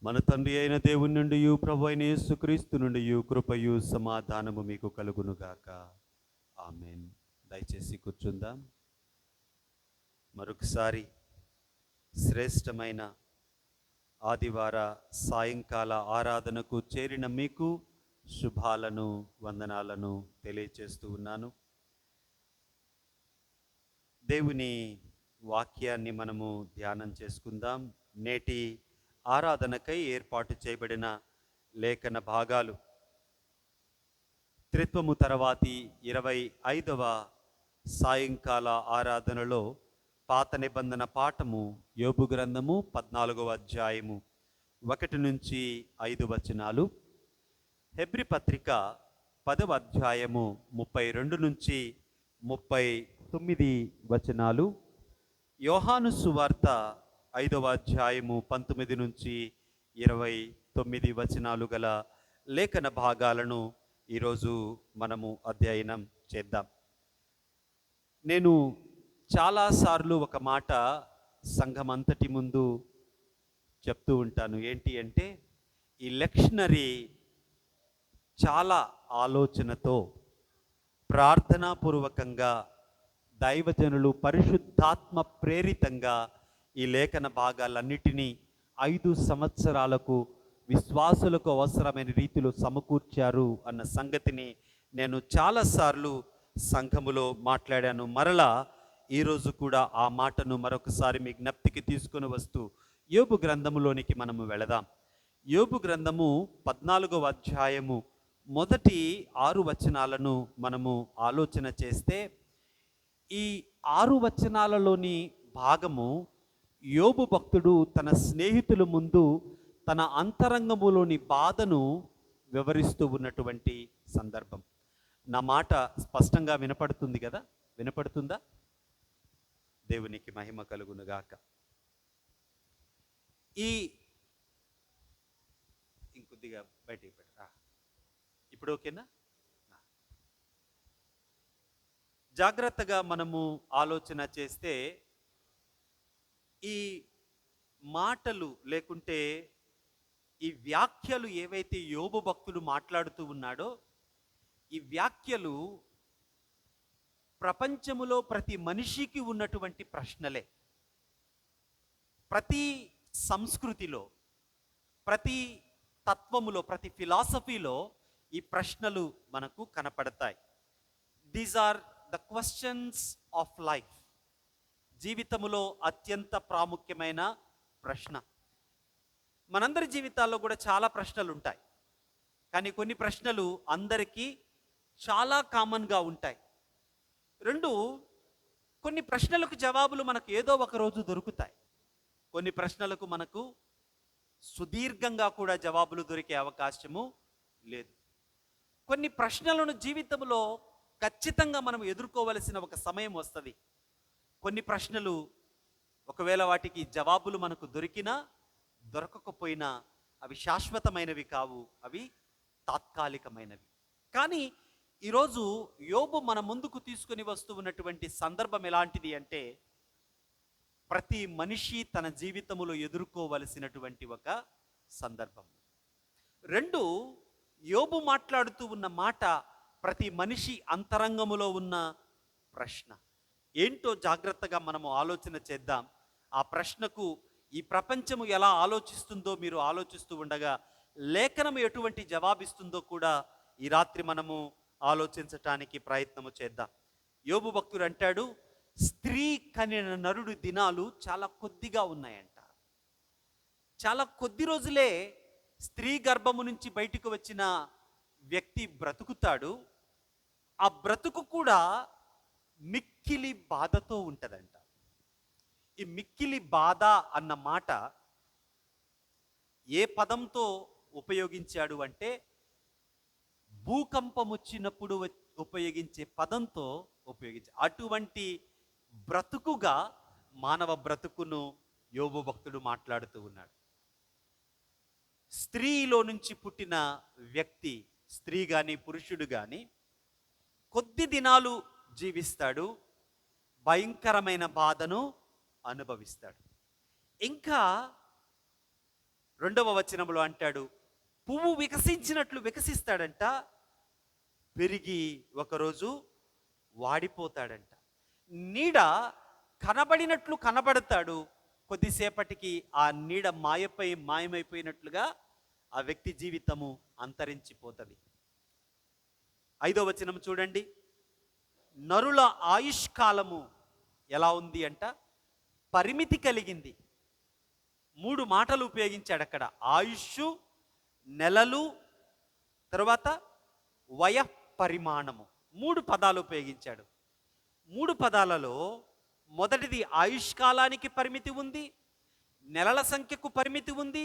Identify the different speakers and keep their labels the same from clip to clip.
Speaker 1: మన తండ్రి అయిన దేవుని నుండి ప్రభు అయిన యేసుక్రీస్తు నుండి కృపయు సమాధానము మీకు కలుగునుగాక. ఆమేన్. దయచేసి కూర్చుందాం. మరొకసారి శ్రేష్టమైన ఆదివార సాయంకాల ఆరాధనకు చేరిన మీకు శుభాలను వందనాలను తెలియచేస్తూ ఉన్నాను. దేవుని వాక్యాన్ని మనము ధ్యానం చేసుకుందాం. నేటి ఆరాధనకై ఏర్పాటు చేయబడిన లేఖన భాగాలు త్రిత్వము తర్వాతి 25వ సాయంకాల ఆరాధనలో పాత నిబంధన పాఠము యోబు గ్రంథము 14వ అధ్యాయము 1 నుంచి 5 వచనాలు, హెబ్రీ పత్రిక 10వ అధ్యాయము 32 నుంచి 39 వచనాలు, యోహాను సువార్త 5వ అధ్యాయము 19 నుంచి 29 వచనాలు గల లేఖన భాగాలను ఈరోజు మనము అధ్యయనం చేద్దాం. నేను చాలాసార్లు ఒక మాట సంఘమంతటి ముందు చెప్తూ ఉంటాను. ఏంటి అంటే, ఈ లెక్షనరీ చాలా ఆలోచనతో ప్రార్థనాపూర్వకంగా దైవజనులు పరిశుద్ధాత్మ ప్రేరితంగా ఈ లేఖన భాగాలన్నిటినీ 5 సంవత్సరాలకు విశ్వాసులకు అవసరమైన రీతిలో సమకూర్చారు అన్న సంగతిని నేను చాలాసార్లు సంఘములో మాట్లాడాను. మరలా ఈరోజు కూడా ఆ మాటను మరొకసారి మీ జ్ఞప్తికి తీసుకుని వస్తూ యోబు గ్రంథములోనికి మనము వెళదాం. యోబు గ్రంథము 14వ అధ్యాయము మొదటి 6 వచనాలను మనము ఆలోచన చేస్తే, ఈ 6 వచనాలలోని భాగము యోబు భక్తుడు తన స్నేహితుల ముందు తన అంతరంగములోని బాధను వివరిస్తూ ఉన్నటువంటి సందర్భం. నా మాట స్పష్టంగా వినపడుతుంది కదా? వినపడుతుందా? దేవునికి మహిమ కలుగునుగాక. ఇంకొద్దిగా బయటికి పెట్టరా, ఇప్పుడు ఓకేనా? జాగ్రత్తగా మనము ఆలోచన చేస్తే ఈ మాటలు లేకుంటే ఈ వ్యాఖ్యలు ఏవైతే యోబు భక్తుడు మాట్లాడుతూ ఉన్నాడో, ఈ వ్యాఖ్యలు ప్రపంచములో ప్రతి మనిషికి ఉన్నటువంటి ప్రశ్నలే. ప్రతి సంస్కృతిలో, ప్రతి తత్వములో, ప్రతి ఫిలాసఫీలో ఈ ప్రశ్నలు మనకు కనపడతాయి. These are the questions of life. జీవితములో అత్యంత ప్రాముఖ్యమైన ప్రశ్న. మనందరి జీవితాల్లో కూడా చాలా ప్రశ్నలు ఉంటాయి, కానీ కొన్ని ప్రశ్నలు అందరికీ చాలా కామన్గా ఉంటాయి. కొన్ని ప్రశ్నలకు జవాబులు మనకు ఏదో ఒక రోజు దొరుకుతాయి. కొన్ని ప్రశ్నలకు మనకు సుదీర్ఘంగా కూడా జవాబులు దొరికే అవకాశము లేదు. కొన్ని ప్రశ్నలను జీవితంలో ఖచ్చితంగా మనం ఎదుర్కోవలసిన ఒక సమయం వస్తుంది. కొన్ని ప్రశ్నలు ఒకవేళ వాటికి జవాబులు మనకు దొరికినా దొరకకపోయినా అవి శాశ్వతమైనవి కావు, అవి తాత్కాలికమైనవి. కానీ ఈరోజు యోబు మన ముందుకు తీసుకొని వస్తూ ఉన్నటువంటి సందర్భం ఎలాంటిది అంటే, ప్రతి మనిషి తన జీవితంలో ఎదుర్కోవలసినటువంటి ఒక సందర్భం. 2, యోబు మాట్లాడుతూ ఉన్న మాట ప్రతి మనిషి అంతరంగములో ఉన్న ప్రశ్న. ఏంటో జాగ్రత్తగా మనము ఆలోచన చేద్దాం. ఆ ప్రశ్నకు ఈ ప్రపంచము ఎలా ఆలోచిస్తుందో మీరు ఆలోచిస్తూ ఉండగా, లేఖనం ఎటువంటి జవాబిస్తుందో కూడా ఈ రాత్రి మనము ఆలోచించటానికి ప్రయత్నము చేద్దాం. యోబు భక్తుడు అంటాడు, స్త్రీ కనిన నరుడు దినాలు చాలా కొద్దిగా ఉన్నాయంట. చాలా కొద్ది రోజులే స్త్రీ గర్భము నుంచి బయటికి వచ్చిన వ్యక్తి బ్రతుకుతాడు. ఆ బ్రతుకు కూడా మిక్కిలి బాధతో ఉంటుందంట. ఈ మిక్కిలి బాధ అన్న మాట ఏ పదంతో ఉపయోగించాడు అంటే, భూకంపం వచ్చినప్పుడు ఉపయోగించే పదంతో ఉపయోగించాడు. అటువంటి బ్రతుకుగా మానవ బ్రతుకును యోబు భక్తుడు మాట్లాడుతూ ఉన్నాడు. స్త్రీలో నుంచి పుట్టిన వ్యక్తి, స్త్రీ కానీ పురుషుడు కానీ, కొద్ది దినాలు జీవిస్తాడు, భయంకరమైన బాధను అనుభవిస్తాడు. ఇంకా రెండవ వచనంలో అంటాడు, పువ్వు వికసించినట్లు వికసిస్తాడంట, పెరిగి ఒకరోజు వాడిపోతాడంట. నీడ కనబడినట్లు కనబడతాడు, కొద్దిసేపటికి ఆ నీడ మాయమైపోయినట్లుగా ఆ వ్యక్తి జీవితము అంతరించిపోతుంది. 5వ వచనం చూడండి, నరుల ఆయుష్కాలము ఎలా ఉంది అంట, పరిమితి కలిగింది. 3 మాటలు ఉపయోగించాడు అక్కడ, ఆయుష్, నెలలు, తర్వాత వయ పరిమాణము. 3 పదాలు ఉపయోగించాడు. 3 పదాలలో మొదటిది ఆయుష్కాలానికి పరిమితి ఉంది, నెలల సంఖ్యకు పరిమితి ఉంది,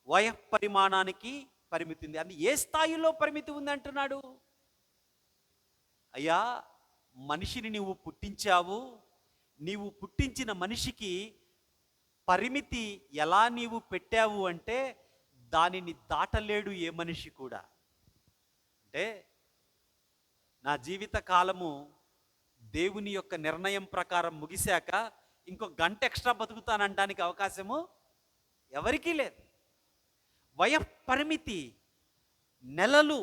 Speaker 1: వయ పరిమాణానికి పరిమితి ఉంది. అది ఏ స్థాయిలో పరిమితి ఉంది అంటున్నాడు? అయ్యా, మనిషిని నీవు పుట్టించావు, నీవు పుట్టించిన మనిషికి పరిమితి ఎలా నీవు పెట్టావు అంటే దానిని దాటలేడు ఏ మనిషి కూడా. అంటే నా జీవిత కాలము దేవుని యొక్క నిర్ణయం ప్రకారం ముగిశాక ఇంకో గంట ఎక్స్ట్రా బతుకుతానంటానికి అవకాశము ఎవరికీ లేదు. వయ పరిమితి, నెలలు,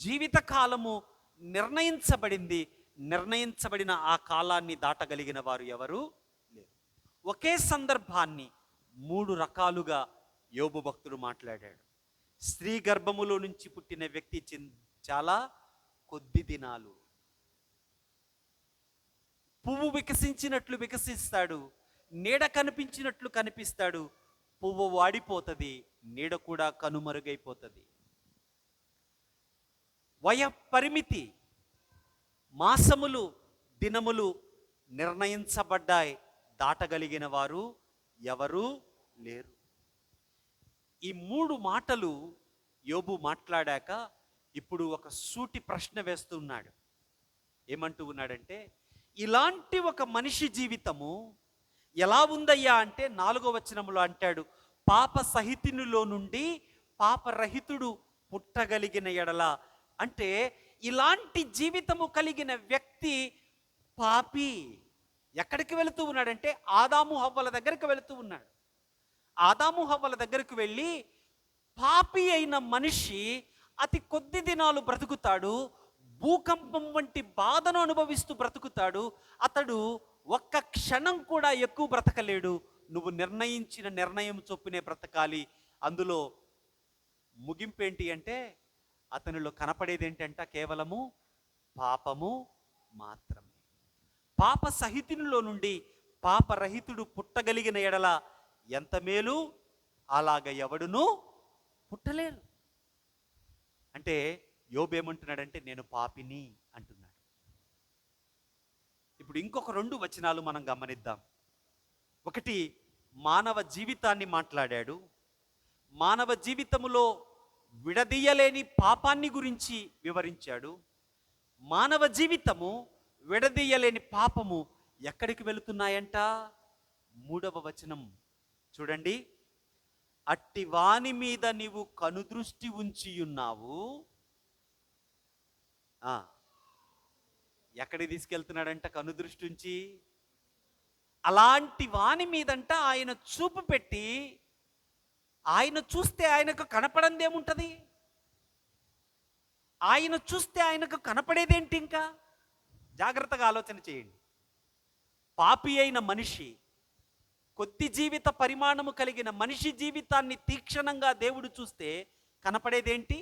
Speaker 1: జీవిత కాలము నిర్ణయించబడింది. నిర్ణయించబడిన ఆ కాలాన్ని దాటగలిగిన వారు ఎవరు లేరు. ఒకే సందర్భాన్ని 3 రకాలుగా యోబు భక్తుడు మాట్లాడాడు. స్త్రీ గర్భములో నుంచి పుట్టిన వ్యక్తి చాలా కొద్ది దినాలు. పువ్వు వికసించినట్లు వికసిస్తాడు, నీడ కనిపించినట్లు కనిపిస్తాడు, పువ్వు వాడిపోతుంది, నీడ కూడా కనుమరుగైపోతుంది. వయ పరిమితి, మాసములు, దినములు నిర్ణయించబడ్డాయి, దాటగలిగిన వారు ఎవరూ లేరు. ఈ 3 మాటలు యోబు మాట్లాడాక ఇప్పుడు ఒక సూటి ప్రశ్న వేస్తున్నాడు. ఏమంటూ ఉన్నాడంటే, ఇలాంటి ఒక మనిషి జీవితము ఎలా ఉందయ్యా అంటే 4వ వచనంలో అంటాడు, పాప సహితునిలో నుండి పాపరహితుడు పుట్టగలిగిన ఎడల. అంటే ఇలాంటి జీవితము కలిగిన వ్యక్తి పాపి. ఎక్కడికి వెళుతూ ఉన్నాడంటే ఆదాము హవ్వల దగ్గరికి వెళుతూ ఉన్నాడు. ఆదాము హవ్వల దగ్గరికి వెళ్ళి, పాపి అయిన మనిషి అతి కొద్ది దినాలు బ్రతుకుతాడు, భూకంపం వంటి బాధను అనుభవిస్తూ బ్రతుకుతాడు, అతడు ఒక్క క్షణం కూడా ఎక్కువ బ్రతకలేడు. నువ్వు నిర్ణయించిన నిర్ణయం చొప్పునే బ్రతకాలి. అందులో ముగింపేంటి అంటే అతనిలో కనపడేది ఏంటంట, కేవలము పాపము మాత్రమే. పాప సహితునిలో నుండి పాపరహితుడు పుట్టగలిగిన ఎడల ఎంత మేలు, అలాగ ఎవడును పుట్టలేరు. అంటే యోబు ఏమంటున్నాడంటే నేను పాపిని అంటున్నాడు. ఇప్పుడు ఇంకొక 2 వచనాలు మనం గమనిద్దాం. ఒకటి, మానవ జీవితాన్ని మాట్లాడాడు. మానవ జీవితములో విడదీయలేని పాపాన్ని గురించి వివరించాడు. మానవ జీవితము, విడదీయలేని పాపము ఎక్కడికి వెళుతున్నాయంట? 3వ వచనం చూడండి, అట్టి వాని మీద నీవు కనుదృష్టి ఉంచి ఉన్నావు. ఎక్కడికి తీసుకెళ్తున్నాడంట కనుదృష్టి ఉంచి? అలాంటి వాని మీదంట ఆయన చూపు పెట్టి, ఆయన చూస్తే ఆయనకు కనపడంది ఏముంటది? ఆయన చూస్తే ఆయనకు కనపడేదేంటి? ఇంకా జాగ్రత్తగా ఆలోచన చేయండి. పాపి అయిన మనిషి, కొద్ది జీవిత పరిమాణము కలిగిన మనిషి జీవితాన్ని తీక్షణంగా దేవుడు చూస్తే కనపడేదేంటి?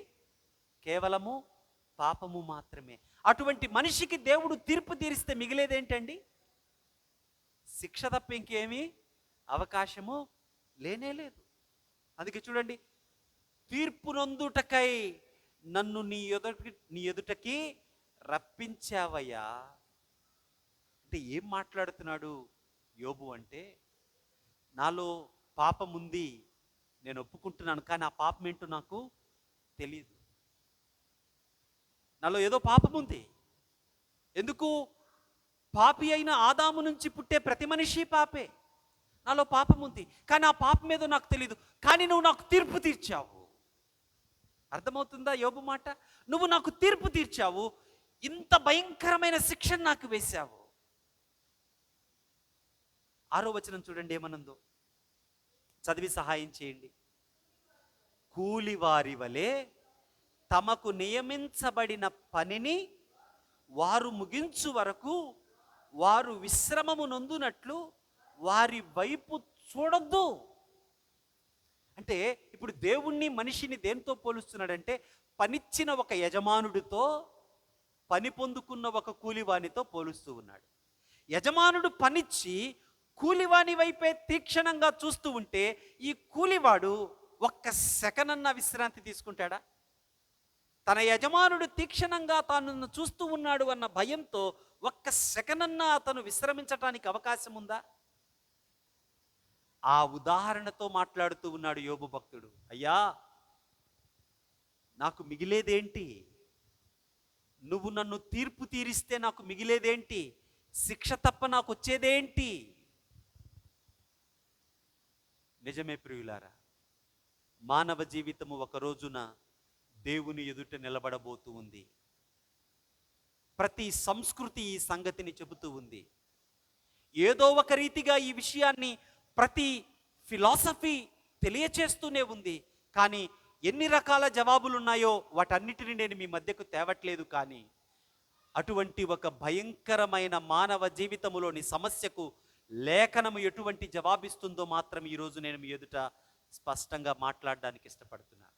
Speaker 1: కేవలము పాపము మాత్రమే. అటువంటి మనిషికి దేవుడు తీర్పు తీరిస్తే మిగిలేదేంటండి? శిక్ష తప్ప ఇంకేమీ అవకాశము లేనే లేదు. అందుకే చూడండి, తీర్పు నొందుటకై నన్ను నీ ఎదుటకి రప్పించావయ్యా. అంటే ఏం మాట్లాడుతున్నాడు యోబు అంటే, నాలో పాపం ఉంది, నేను ఒప్పుకుంటున్నాను, కానీ ఆ పాపం ఏంటో నాకు తెలియదు. నాలో ఏదో పాపం ఉంది. ఎందుకు? పాపి అయిన ఆదాము నుంచి పుట్టే ప్రతి మనిషి పాపే. నాలో పాపం ఉంది, కానీ ఆ పాపం ఏదో నాకు తెలియదు. కానీ నువ్వు నాకు తీర్పు తీర్చావు. అర్థమవుతుందా యోబు మాట? నువ్వు నాకు తీర్పు తీర్చావు, ఇంత భయంకరమైన శిక్షను నాకు వేశావు. 6వ వచనం చూడండి ఏమనుందో. చదివి సహాయం చేయండి. కూలివారి వలె తమకు నియమించబడిన పనిని వారు ముగించు వరకు వారు విశ్రమము నొందునట్లు వారి వైపు చూడొద్దు. అంటే ఇప్పుడు దేవుణ్ణి మనిషిని దేంతో పోలుస్తున్నాడంటే, పనిచ్చిన ఒక యజమానుడితో పని పొందుకున్న ఒక కూలివానితో పోలుస్తూ ఉన్నాడు. యజమానుడు పనిచ్చి కూలివాని వైపే తీక్షణంగా చూస్తూ ఉంటే ఈ కూలివాడు ఒక్క సెకనన్న విశ్రాంతి తీసుకుంటాడా? తన యజమానుడు తీక్షణంగా తాను చూస్తూ ఉన్నాడు అన్న భయంతో ఒక్క సెకనన్నా అతను విశ్రమించటానికి అవకాశం ఉందా? ఆ ఉదాహరణతో మాట్లాడుతూ ఉన్నాడు యోబు భక్తుడు. అయ్యా, నాకు మిగిలేదేంటి? నువ్వు నన్ను తీర్పు తీరిస్తే నాకు మిగిలేదేంటి? శిక్ష తప్ప నాకు వచ్చేదేంటి? నిజమే ప్రియులారా, మానవ జీవితము ఒక రోజున దేవుని ఎదుట నిలబడబోతూ ఉంది. ప్రతి సంస్కృతి ఈ సంగతిని చెబుతూ ఉంది. ఏదో ఒక రీతిగా ఈ విషయాన్ని ప్రతి ఫిలాసఫీ తెలియచేస్తూనే ఉంది. కానీ ఎన్ని రకాల జవాబులు ఉన్నాయో వాటన్నిటిని నేను మీ మధ్యకు తేవట్లేదు. కానీ అటువంటి ఒక భయంకరమైన మానవ జీవితములోని సమస్యకు లేఖనము ఎటువంటి జవాబిస్తుందో మాత్రం ఈరోజు నేను మీ ఎదుట స్పష్టంగా మాట్లాడడానికి ఇష్టపడుతున్నాను.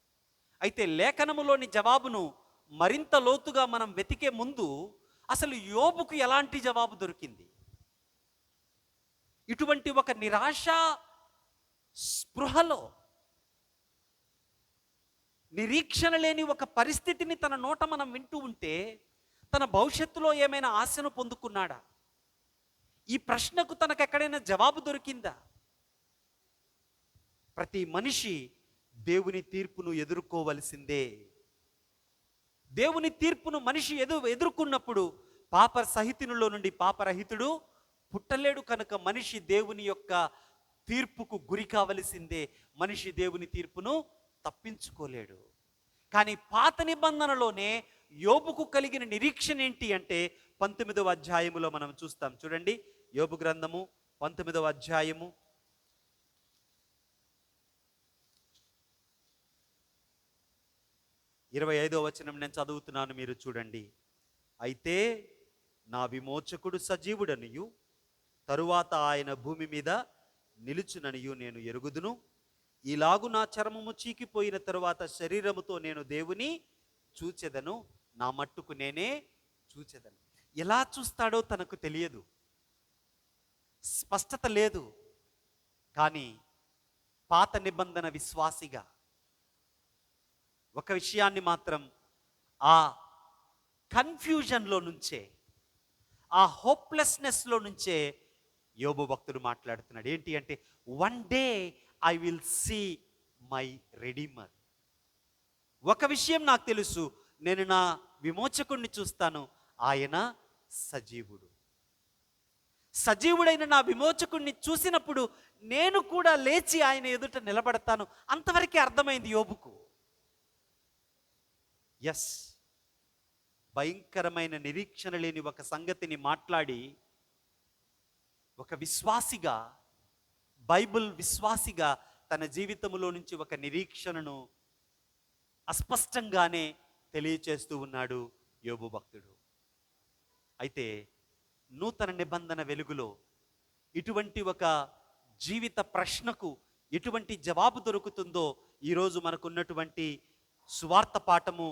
Speaker 1: అయితే లేఖనములోని జవాబును మరింత లోతుగా మనం వెతికే ముందు అసలు యోబుకు ఎలాంటి జవాబు దొరికింది? ఇటువంటి ఒక నిరాశ స్పృహలో నిరీక్షణ లేని ఒక పరిస్థితిని తన నోట మనం వింటూ ఉంటే తన భవిష్యత్తులో ఏమైనా ఆశను పొందుకున్నాడా? ఈ ప్రశ్నకు తనకు ఎక్కడైనా జవాబు దొరికిందా? ప్రతి మనిషి దేవుని తీర్పును ఎదుర్కోవలసిందే. దేవుని తీర్పును మనిషి ఎదుర్కొన్నప్పుడు పాప సహితునిలో నుండి పాపరహితుడు పుట్టలేడు. కనుక మనిషి దేవుని యొక్క తీర్పుకు గురి కావలసిందే. మనిషి దేవుని తీర్పును తప్పించుకోలేడు. కానీ పాత నిబంధనలోనే యోబుకు కలిగిన నిరీక్షణ ఏంటి అంటే 19వ అధ్యాయములో మనం చూస్తాం. చూడండి, యోబు గ్రంథము 19వ అధ్యాయము 25వ వచనం నేను చదువుతున్నాను, మీరు చూడండి. అయితే నా విమోచకుడు సజీవుడనియు తరువాత ఆయన భూమి మీద నిలుచుననియు నేను ఎరుగుదును. ఇలాగు నా చర్మము చీకిపోయిన తరువాత శరీరముతో నేను దేవుని చూచెదను, నా మట్టుకు నేనే చూచెదను. ఎలా చూస్తాడో తనకు తెలియదు, స్పష్టత లేదు. కానీ పాత నిబంధన విశ్వాసిగా ఒక విషయాన్ని మాత్రం ఆ కన్ఫ్యూజన్లో నుంచే, ఆ హోప్లెస్నెస్లో నుంచే యోబు భక్తుడు మాట్లాడుతున్నాడు. ఏంటి అంటే, one day I will see my redeemer. ఒక విషయం నాకు తెలుసు, నేను నా విమోచకుడిని చూస్తాను, ఆయన సజీవుడు. సజీవుడైన నా విమోచకుడిని చూసినప్పుడు నేను కూడా లేచి ఆయన ఎదుట నిలబడతాను. అంతవరకే అర్థమైంది యోబుకు. ఎస్, భయంకరమైన నిరీక్షణ లేని ఒక సంగతిని మాట్లాడి ఒక విశ్వాసిగా, బైబిల్ విశ్వాసిగా తన జీవితంలో నుంచి ఒక నిరీక్షణను అస్పష్టంగానే తెలియచేస్తూ ఉన్నాడు యోబు భక్తుడు. అయితే నూతన నిబంధన వెలుగులో ఇటువంటి ఒక జీవిత ప్రశ్నకు ఎటువంటి జవాబు దొరుకుతుందో ఈరోజు మనకున్నటువంటి సువార్త పాఠము,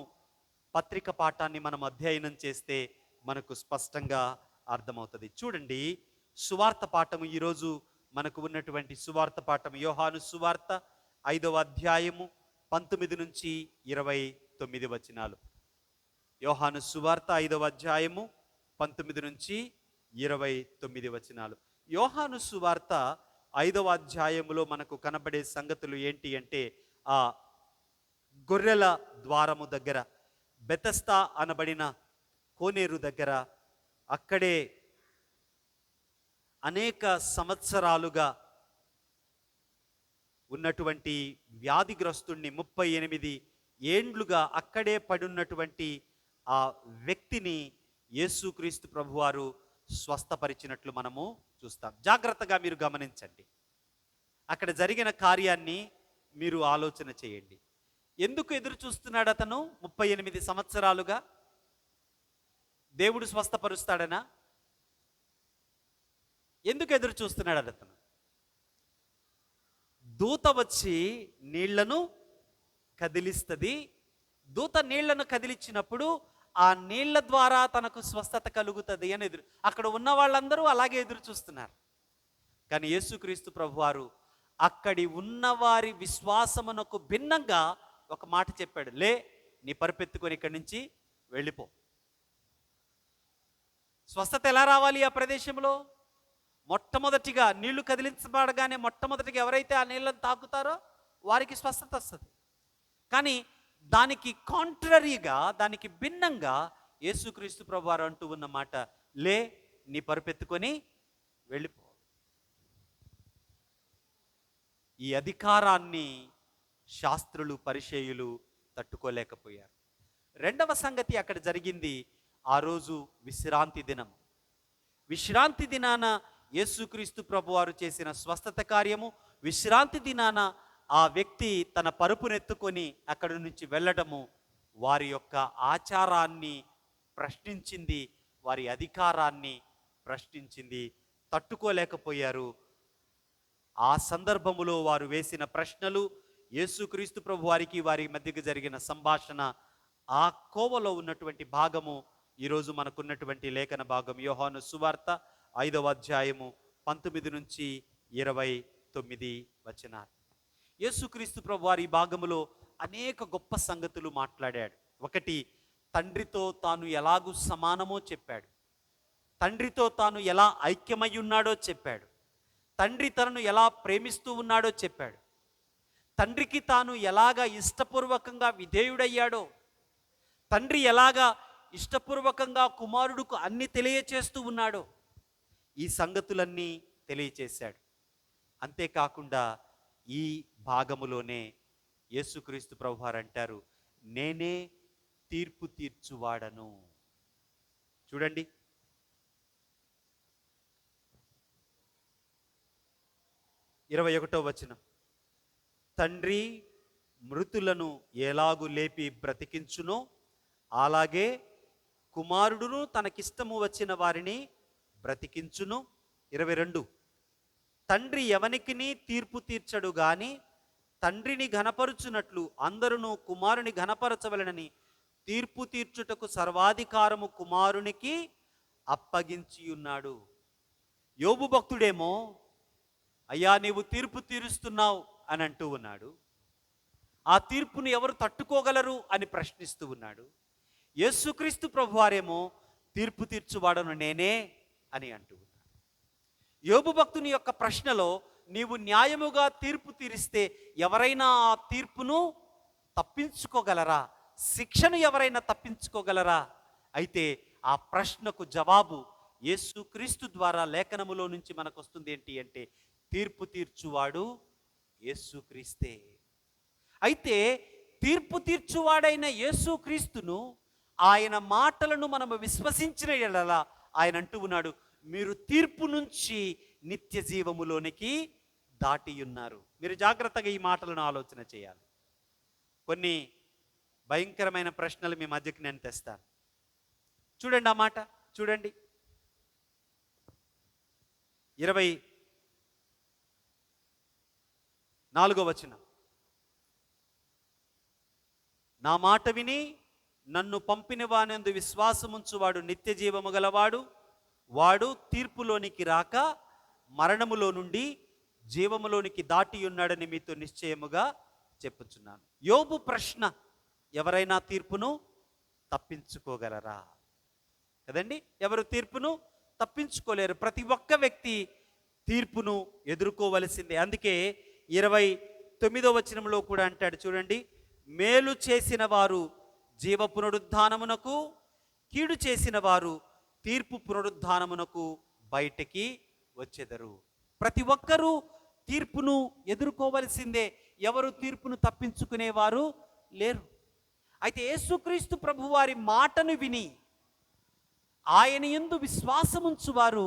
Speaker 1: పత్రిక పాఠాన్ని మనం అధ్యయనం చేస్తే మనకు స్పష్టంగా అర్థమవుతుంది. చూడండి, సువార్త పాఠము ఈరోజు మనకు ఉన్నటువంటి సువార్త పాఠం యోహాను సువార్త 5వ అధ్యాయము 19 నుంచి 29 వచనాలు. యోహాను సువార్త 5వ అధ్యాయము 19 నుంచి 29 వచనాలు. యోహాను సువార్త 5వ అధ్యాయములో మనకు కనబడే సంగతులు ఏంటి అంటే, ఆ గొర్రెల ద్వారము దగ్గర, బెతస్తా అనబడిన కోనేరు దగ్గర, అక్కడే అనేక సంవత్సరాలుగా ఉన్నటువంటి వ్యాధిగ్రస్తుణ్ణి 38 ఏండ్లుగా అక్కడే పడున్నటువంటి ఆ వ్యక్తిని యేసుక్రీస్తు ప్రభువారు స్వస్థపరిచినట్లు మనము చూస్తాం. జాగ్రత్తగా మీరు గమనించండి. అక్కడ జరిగిన కార్యాన్ని మీరు ఆలోచన చేయండి. ఎందుకు ఎదురు చూస్తున్నాడు అతను 38 సంవత్సరాలుగా? దేవుడు స్వస్థపరుస్తాడనా? ఎందుకు ఎదురు చూస్తున్నాడు అతను? దూత వచ్చి నీళ్లను కదిలిస్తుంది. దూత నీళ్లను కదిలించినప్పుడు ఆ నీళ్ల ద్వారా తనకు స్వస్థత కలుగుతుంది అని అక్కడ ఉన్న వాళ్ళందరూ అలాగే ఎదురు చూస్తున్నారు. కానీ యేసుక్రీస్తు ప్రభువారు అక్కడి ఉన్నవారి విశ్వాసమునకు భిన్నంగా ఒక మాట చెప్పాడు. లే, నీ పరుపెత్తుకొని ఇక్కడి నుంచి వెళ్ళిపో. స్వస్థత ఎలా రావాలి ఆ ప్రదేశంలో? మొట్టమొదటిగా నీళ్లు కదిలించబడగానే మొట్టమొదటిగా ఎవరైతే ఆ నీళ్ళను తాకుతారో వారికి స్వస్థత వస్తుంది. కానీ దానికి కాంట్రరీగా, దానికి భిన్నంగా యేసుక్రీస్తు ప్రభువారు అంటూ ఉన్న మాట, లే, నీ పరుపెత్తుకొని వెళ్ళిపో. ఈ అధికారాన్ని శాస్త్రులు, పరిసయ్యులు తట్టుకోలేకపోయారు. రెండవ సంగతి అక్కడ జరిగింది. ఆ రోజు విశ్రాంతి దినం. విశ్రాంతి దినాన యేసుక్రీస్తు ప్రభువారు చేసిన స్వస్థత కార్యము, విశ్రాంతి దినాన ఆ వ్యక్తి తన పరుపునెత్తుకొని అక్కడి నుంచి వెళ్ళడము వారి యొక్క ఆచారాన్ని ప్రశ్నించింది, వారి అధికారాన్ని ప్రశ్నించింది. తట్టుకోలేకపోయారు. ఆ సందర్భములో వారు వేసిన ప్రశ్నలు, యేసుక్రీస్తు ప్రభువారికి వారి మధ్యకు జరిగిన సంభాషణ, ఆ కోవలో ఉన్నటువంటి భాగము ఈరోజు మనకున్నటువంటి లేఖన భాగం. యోహాను సువార్త 5వ అధ్యాయము 19 నుంచి 29 వచనాలు. యేసుక్రీస్తు ప్రభువారి ఈ భాగములో అనేక గొప్ప సంగతులు మాట్లాడాడు. ఒకటి, తండ్రితో తాను ఎలాగూ సమానమో చెప్పాడు. తండ్రితో తాను ఎలా ఐక్యమై ఉన్నాడో చెప్పాడు. తండ్రి తనను ఎలా ప్రేమిస్తూ ఉన్నాడో చెప్పాడు. తండ్రికి తాను ఎలాగా ఇష్టపూర్వకంగా విధేయుడయ్యాడో, తండ్రి ఎలాగా ఇష్టపూర్వకంగా కుమారుడుకు అన్ని తెలియచేస్తూ ఉన్నాడో, ఈ సంగతులన్నీ తెలియచేశాడు. అంతేకాకుండా ఈ భాగములోనే యేసుక్రీస్తు ప్రభువారు అంటారు, నేనే తీర్పు తీర్చువాడను. చూడండి, 21వ వచనం. తండ్రి మృతులను ఎలాగు లేపి బ్రతికించునో అలాగే కుమారుడును తనకిష్టము వచ్చిన వారిని బ్రతికించును. 22, తండ్రి ఎవనికిని తీర్పు తీర్చడు గాని తండ్రిని ఘనపరుచునట్లు అందరూ కుమారుని ఘనపరచవలనని తీర్పు తీర్చుటకు సర్వాధికారము కుమారునికి అప్పగించి ఉన్నాడు. యోబు భక్తుడేమో, అయ్యా నీవు తీర్పు తీరుస్తున్నావు అని అంటూ ఉన్నాడు. ఆ తీర్పును ఎవరు తట్టుకోగలరు అని ప్రశ్నిస్తూ ఉన్నాడు. యేసుక్రీస్తు ప్రభువారేమో తీర్పు తీర్చువాడను నేనే అని అంటూ ఉన్నాడు. యోబు భక్తుని యొక్క ప్రశ్నలో, నీవు న్యాయముగా తీర్పు తీరిస్తే ఎవరైనా ఆ తీర్పును తప్పించుకోగలరా? శిక్షను ఎవరైనా తప్పించుకోగలరా? అయితే ఆ ప్రశ్నకు జవాబు యేసుక్రీస్తు ద్వారా లేఖనములో నుంచి మనకు వస్తుంది. ఏంటి అంటే, తీర్పు తీర్చువాడు యేసుక్రీస్తే. అయితే తీర్పు తీర్చువాడైన యేసుక్రీస్తును, ఆయన మాటలను మనము విశ్వసించిన యెడల ఆయన అంటూ ఉన్నాడు, మీరు తీర్పు నుంచి నిత్య జీవములోనికి దాటి ఉన్నారు. మీరు జాగ్రత్తగా ఈ మాటలను ఆలోచన చేయాలి. కొన్ని భయంకరమైన ప్రశ్నలు మీ మధ్యకి నేను తెస్తాను. చూడండి, ఆ మాట చూడండి. 24వ వచనం. నా మాట విని నన్ను పంపిన వానందు విశ్వాసముంచువాడు నిత్య జీవము గలవాడు, వాడు తీర్పులోనికి రాక మరణములో నుండి జీవములోనికి దాటి ఉన్నాడని మీతో నిశ్చయముగా చెప్పుచున్నాను. యోబు ప్రశ్న, ఎవరైనా తీర్పును తప్పించుకోగలరా? కదండి, ఎవరు తీర్పును తప్పించుకోలేరు. ప్రతి ఒక్క వ్యక్తి తీర్పును ఎదుర్కోవలసిందే. అందుకే 29వ వచనంలో కూడా అంటాడు, చూడండి, మేలు చేసిన వారు జీవ పునరుద్ధానమునకు, కీడు చేసిన వారు తీర్పు పునరుద్ధానమునకు బయటికి వచ్చెదరు. ప్రతి ఒక్కరూ తీర్పును ఎదుర్కోవలసిందే. ఎవరు తీర్పును తప్పించుకునేవారు లేరు. అయితే యేసుక్రీస్తు ప్రభువారి మాటను విని ఆయన యందు విశ్వాసముంచువారు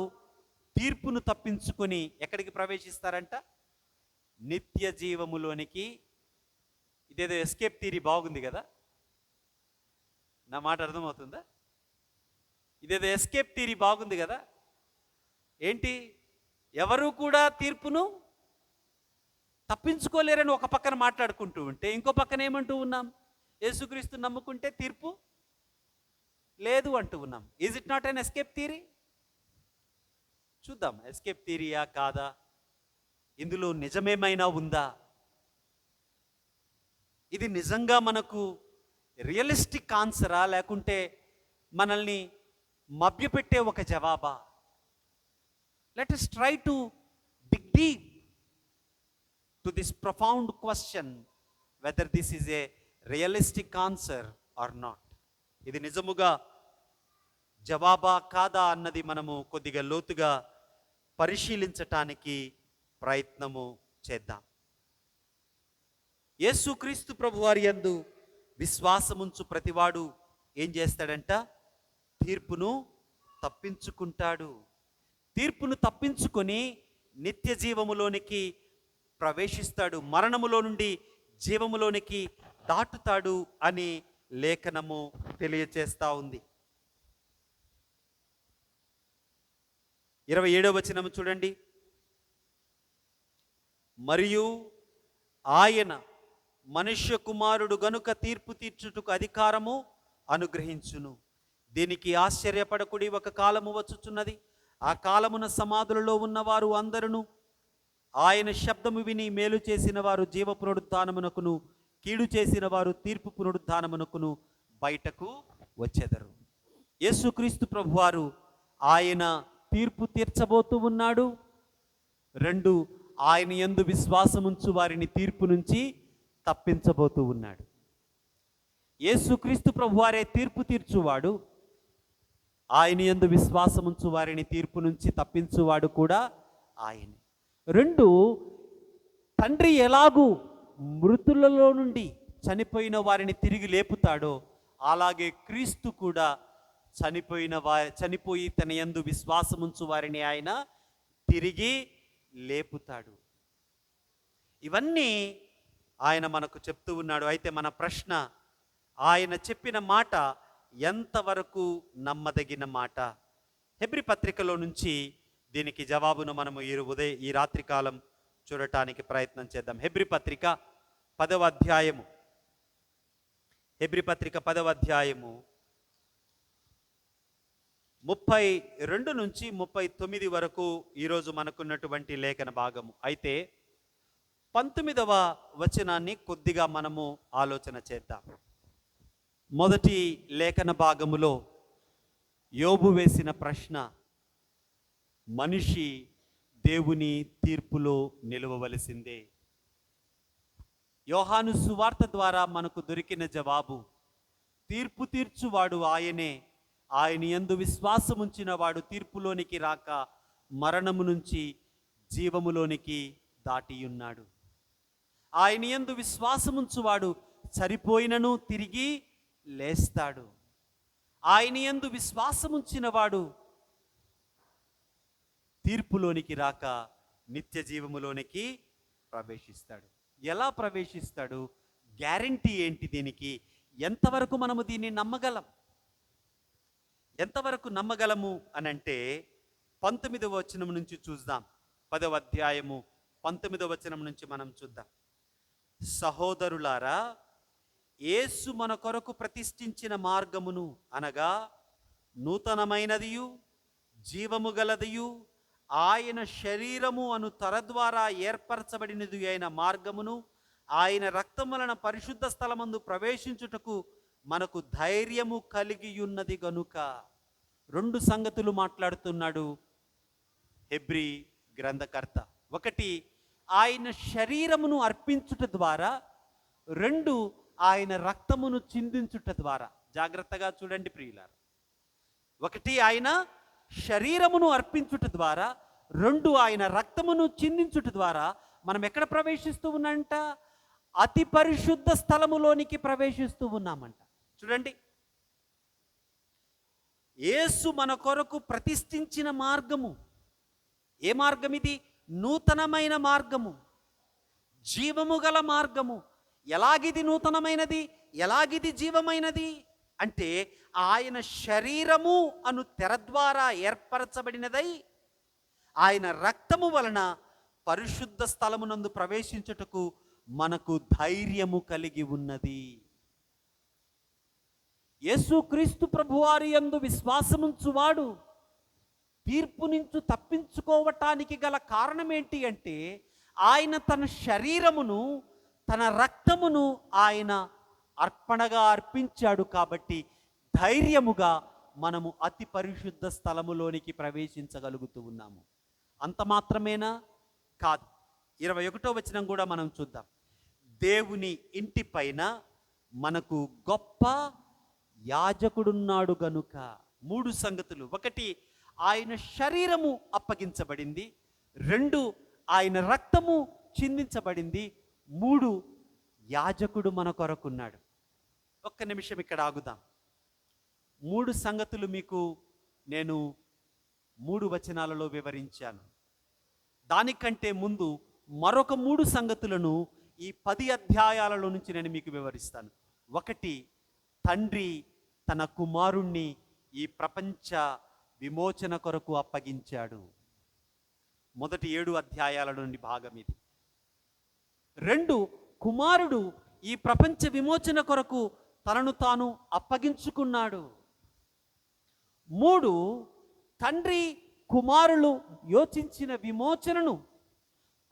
Speaker 1: తీర్పును తప్పించుకొని ఎక్కడికి ప్రవేశిస్తారంట? నిత్య జీవములోనికి. ఇదేదో ఎస్కేప్ థియరీ బాగుంది కదా, నా మాట అర్థమవుతుందా? ఇదేదో ఎస్కేప్ థియరీ బాగుంది కదా. ఏంటి, ఎవరు కూడా తీర్పును తప్పించుకోలేరని ఒక పక్కన మాట్లాడుకుంటూ ఉంటే, ఇంకో పక్కన ఏమంటూ ఉన్నాం? యేసుక్రీస్తు నమ్ముకుంటే తీర్పు లేదు అంటూ ఉన్నాం. Is it not an escape theory? చూద్దాం, ఎస్కేప్ థియరీయా కాదా, ఇందులో నిజమేమైనా ఉందా, ఇది నిజంగా మనకు రియలిస్టిక్ ఆన్సరా, లేకుంటే మనల్ని మభ్యపెట్టే ఒక జవాబా? Let us try to dig deep to this profound question whether this is a realistic answer or not. ఇది నిజముగా జవాబా కాదా అన్నది మనము కొద్దిగా లోతుగా పరిశీలించటానికి ప్రయత్నము చేద్దాం. యేసుక్రీస్తు ప్రభువారి యందు విశ్వాసముంచు ప్రతివాడు ఏం చేస్తాడంట? తీర్పును తప్పించుకుంటాడు. తీర్పును తప్పించుకొని నిత్య జీవములోనికి ప్రవేశిస్తాడు, మరణములో నుండి జీవములోనికి దాటుతాడు అని లేఖనము తెలియచేస్తా ఉంది. 27వ వచనము చూడండి. మరియు ఆయన మనుష్య కుమారుడు గనుక తీర్పు తీర్చుటకు అధికారము అనుగ్రహించును. దీనికి ఆశ్చర్యపడకుడి, ఒక కాలము వచ్చుచున్నది, ఆ కాలమున సమాధులలో ఉన్నవారు అందరును ఆయన శబ్దము విని మేలు చేసిన వారు జీవ పునరుద్ధానమునకును, కీడు చేసిన వారు తీర్పు పునరుద్ధానమునకును బయటకు వచ్చెదరు. యేసుక్రీస్తు ప్రభువారు ఆయన తీర్పు తీర్చబోతూ ఉన్నాడు. 2, ఆయన యందు విశ్వాసముంచు వారిని తీర్పు నుంచి తప్పించబోతూ ఉన్నాడు. యేసుక్రీస్తు ప్రభువారే తీర్పు తీర్చువాడు, ఆయన యందు విశ్వాసముంచు వారిని తీర్పు నుంచి తప్పించువాడు కూడా ఆయనే. 2, తండ్రి ఎలాగూ మృతులలో నుండి చనిపోయిన వారిని తిరిగి లేపుతాడో, అలాగే క్రీస్తు కూడా చనిపోయి తన యందు విశ్వాసముంచు వారిని ఆయన తిరిగి లేపుతాడు. ఇవన్నీ ఆయన మనకు చెప్తూ ఉన్నాడు. అయితే మన ప్రశ్న, ఆయన చెప్పిన మాట ఎంతవరకు నమ్మదగిన మాట? హెబ్రీ పత్రికలో నుంచి దీనికి జవాబును మనము ఈ రాత్రికాలం చూడటానికి ప్రయత్నం చేద్దాం. హెబ్రీ పత్రిక 10వ అధ్యాయము, హెబ్రీ పత్రిక 10వ అధ్యాయము 32 నుంచి 39 వరకు ఈరోజు మనకున్నటువంటి లేఖన భాగము. అయితే 19వ వచనాన్ని కొద్దిగా మనము ఆలోచన చేద్దాం. మొదటి లేఖన భాగములో యోబు వేసిన ప్రశ్న, మనిషి దేవుని తీర్పులో నిలవవలసిందే. యోహాను సువార్త ద్వారా మనకు దొరికిన జవాబు, తీర్పు తీర్చువాడు ఆయనే, ఆయన యందు విశ్వాసముంచిన వాడు తీర్పులోనికి రాక మరణము నుంచి జీవములోనికి దాటియున్నాడు. ఆయన యందు విశ్వాసముంచువాడు చనిపోయినను తిరిగి లేస్తాడు. ఆయన యందు విశ్వాసముంచిన వాడు తీర్పులోనికి రాక నిత్య జీవములోనికి ప్రవేశిస్తాడు. ఎలా ప్రవేశిస్తాడు? గ్యారంటీ ఏంటి దీనికి? ఎంతవరకు మనము దీన్ని నమ్మగలం? ఎంతవరకు నమ్మగలము అనంటే 19వ వచనం నుంచి చూద్దాం. 10వ అధ్యాయము 19వ వచనం నుంచి మనం చూద్దాం. సహోదరులారా, యేసు మన కొరకు ప్రతిష్ఠించిన మార్గమును, అనగా నూతనమైనదియు జీవము గలదియు ఆయన శరీరము అను తర ద్వారా ఏర్పరచబడినది అయిన మార్గమును, ఆయన రక్తం వలన పరిశుద్ధ స్థలమందు ప్రవేశించుటకు మనకు ధైర్యము కలిగి ఉన్నది గనుక. 2 సంగతులు మాట్లాడుతున్నాడు హెబ్రీ గ్రంథకర్త. 1, ఆయన శరీరమును అర్పించుట ద్వారా. 2, ఆయన రక్తమును చిందించుట ద్వారా. జాగ్రత్తగా చూడండి ప్రియులారా. 1, ఆయన శరీరమును అర్పించుట ద్వారా. 2, ఆయన రక్తమును చిందించుట ద్వారా మనం ఎక్కడ ప్రవేశిస్తూ ఉన్నామంట? అతి పరిశుద్ధ స్థలములోనికి ప్రవేశిస్తూ ఉన్నామంట. చూడండి, యేసు మన కొరకు ప్రతిష్ఠించిన మార్గము. ఏ మార్గం ఇది? నూతనమైన మార్గము. జీవము గల మార్గము. ఎలాగిది నూతనమైనది, ఎలాగిది జీవమైనది అంటే ఆయన శరీరము అను తెర ద్వారా ఏర్పరచబడినదై ఆయన రక్తము వలన పరిశుద్ధ స్థలమునందు ప్రవేశించుటకు మనకు ధైర్యము కలిగి ఉన్నది. యేసుక్రీస్తు ప్రభువారి యందు విశ్వాసముంచువాడు తీర్పు నుంచి తప్పించుకోవటానికి గల కారణం ఏంటి అంటే ఆయన తన శరీరమును తన రక్తమును ఆయన అర్పణగా అర్పించాడు. కాబట్టి ధైర్యముగా మనము అతి పరిశుద్ధ స్థలములోనికి ప్రవేశించగలుగుతూ ఉన్నాము. అంత మాత్రమేనా? కాదు. 21వ వచనం కూడా మనం చూద్దాం. దేవుని ఇంటి పైన మనకు గొప్ప యాజకుడున్నాడు గనుక. 3 సంగతులు. 1, ఆయన శరీరము అప్పగించబడింది. 2, ఆయన రక్తము చిందించబడింది. 3, యాజకుడు మన కొరకున్నాడు. ఒక్క నిమిషం ఇక్కడ ఆగుదాం. 3 సంగతులు మీకు నేను 3 వచనాలలో వివరించాను. దానికంటే ముందు మరొక 3 సంగతులను ఈ 10 అధ్యాయాలలో నుంచి నేను మీకు వివరిస్తాను. 1, తండ్రి తన కుమారుణ్ణి ఈ ప్రపంచ విమోచన కొరకు అప్పగించాడు. మొదటి 7 అధ్యాయాల నుండి భాగం ఇది. 2, కుమారుడు ఈ ప్రపంచ విమోచన కొరకు తనను తాను అప్పగించుకున్నాడు. 3, తండ్రి కుమారులు యోచించిన విమోచనను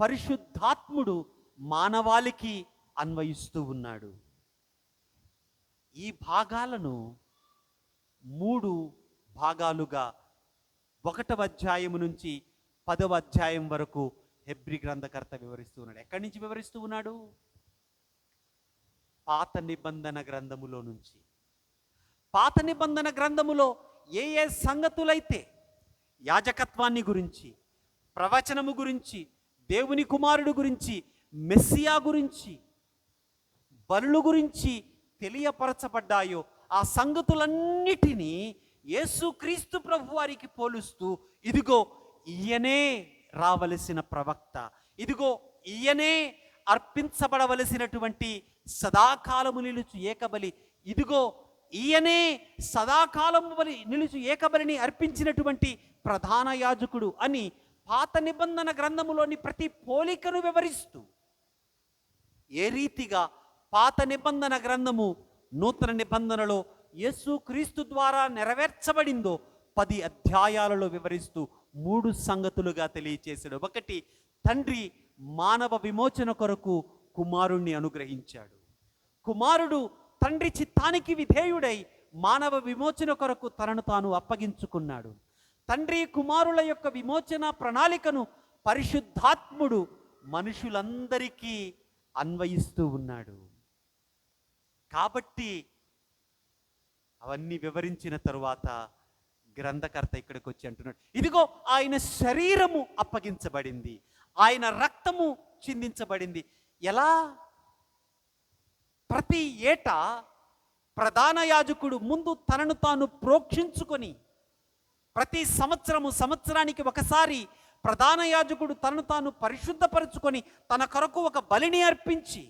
Speaker 1: పరిశుద్ధాత్ముడు మానవాళికి అన్వయిస్తూ ఉన్నాడు. ఈ భాగాలను 3 భాగాలుగా 1వ అధ్యాయం నుంచి 10వ అధ్యాయం వరకు హెబ్రీ గ్రంథకర్త వివరిస్తూ ఉన్నాడు. ఎక్కడి నుంచి వివరిస్తూ ఉన్నాడు? పాత నిబంధన గ్రంథములో నుంచి. పాత నిబంధన గ్రంథములో ఏ ఏ సంగతులైతే యాజకత్వాన్ని గురించి, ప్రవచనము గురించి, దేవుని కుమారుడు గురించి, మెస్సియా గురించి, బలుల గురించి తెలియపరచబడ్డాయో ఆ సంగతులన్నిటినీ యేసుక్రీస్తు ప్రభు వారికి పోలుస్తూ, ఇదిగో ఈయనే రావలసిన ప్రవక్త, ఇదిగో ఈయనే అర్పించబడవలసినటువంటి సదాకాలము నిలుచు ఏకబలి, ఇదిగో ఈయనే సదాకాలము బలి నిలుచు ఏకబలిని అర్పించినటువంటి ప్రధాన యాజకుడు అని పాత నిబంధన గ్రంథములోని ప్రతి పోలికను వివరిస్తూ, ఏ రీతిగా పాత నిబంధన గ్రంథము నూతన నిబంధనలో యేసుక్రీస్తు ద్వారా నెరవేర్చబడిందో 10 అధ్యాయాలలో వివరిస్తూ 3 సంగతులుగా తెలియచేశాడు. 1, తండ్రి మానవ విమోచన కొరకు కుమారుణ్ణి అనుగ్రహించాడు. కుమారుడు తండ్రి చిత్తానికి విధేయుడై మానవ విమోచన కొరకు తనను తాను అప్పగించుకున్నాడు. తండ్రి కుమారుల యొక్క విమోచన ప్రణాళికను పరిశుద్ధాత్ముడు మనుషులందరికీ అన్వయిస్తూ ఉన్నాడు. కాబట్టి అవన్నీ వివరించిన తరువాత గ్రంథకర్త ఇక్కడికి వచ్చి అంటున్నాడు, ఇదిగో ఆయన శరీరము అప్పగించబడింది, ఆయన రక్తము చిందించబడింది. ఎలా? ప్రతి ఏటా ప్రధాన యాజకుడు ముందు తనను తాను ప్రోక్షించుకొని, ప్రతి సంవత్సరానికి ఒకసారి ప్రధాన యాజకుడు తనను తాను పరిశుద్ధపరుచుకొని తన కొరకు ఒక బలిని అర్పించి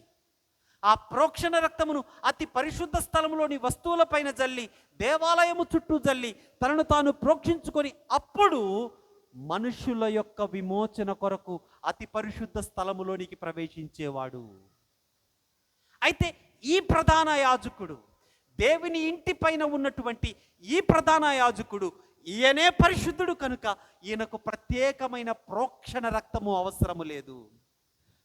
Speaker 1: ఆ ప్రోక్షణ రక్తమును అతి పరిశుద్ధ స్థలములోని వస్తువులపైన జల్లి, దేవాలయము చుట్టూ జల్లి తనను తాను ప్రోక్షించుకొని అప్పుడు మనుషుల యొక్క విమోచన కొరకు అతి పరిశుద్ధ స్థలములోనికి ప్రవేశించేవాడు. అయితే ఈ ప్రధాన యాజకుడు, దేవుని ఇంటి పైన ఉన్నటువంటి ఈ ప్రధాన యాజకుడు, ఈయనే పరిశుద్ధుడు కనుక ఈయనకు ప్రత్యేకమైన ప్రోక్షణ రక్తము అవసరము లేదు.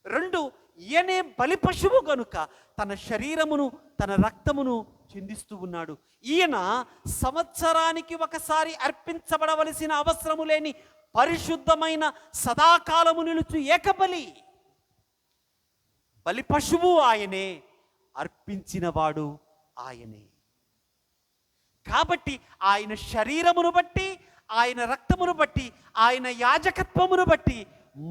Speaker 1: 2, ఈయనే బలి పశువు గనుక తన శరీరమును తన రక్తమును చిందిస్తూ ఉన్నాడు. ఈయన సంవత్సరానికి ఒకసారి అర్పించబడవలసిన అవసరము లేని పరిశుద్ధమైన సదాకాలము నిలుచు ఏకబలి. బలి పశువు ఆయనే, అర్పించినవాడు ఆయనే. కాబట్టి ఆయన శరీరమును బట్టి, ఆయన రక్తమును బట్టి, ఆయన యాజకత్వమును బట్టి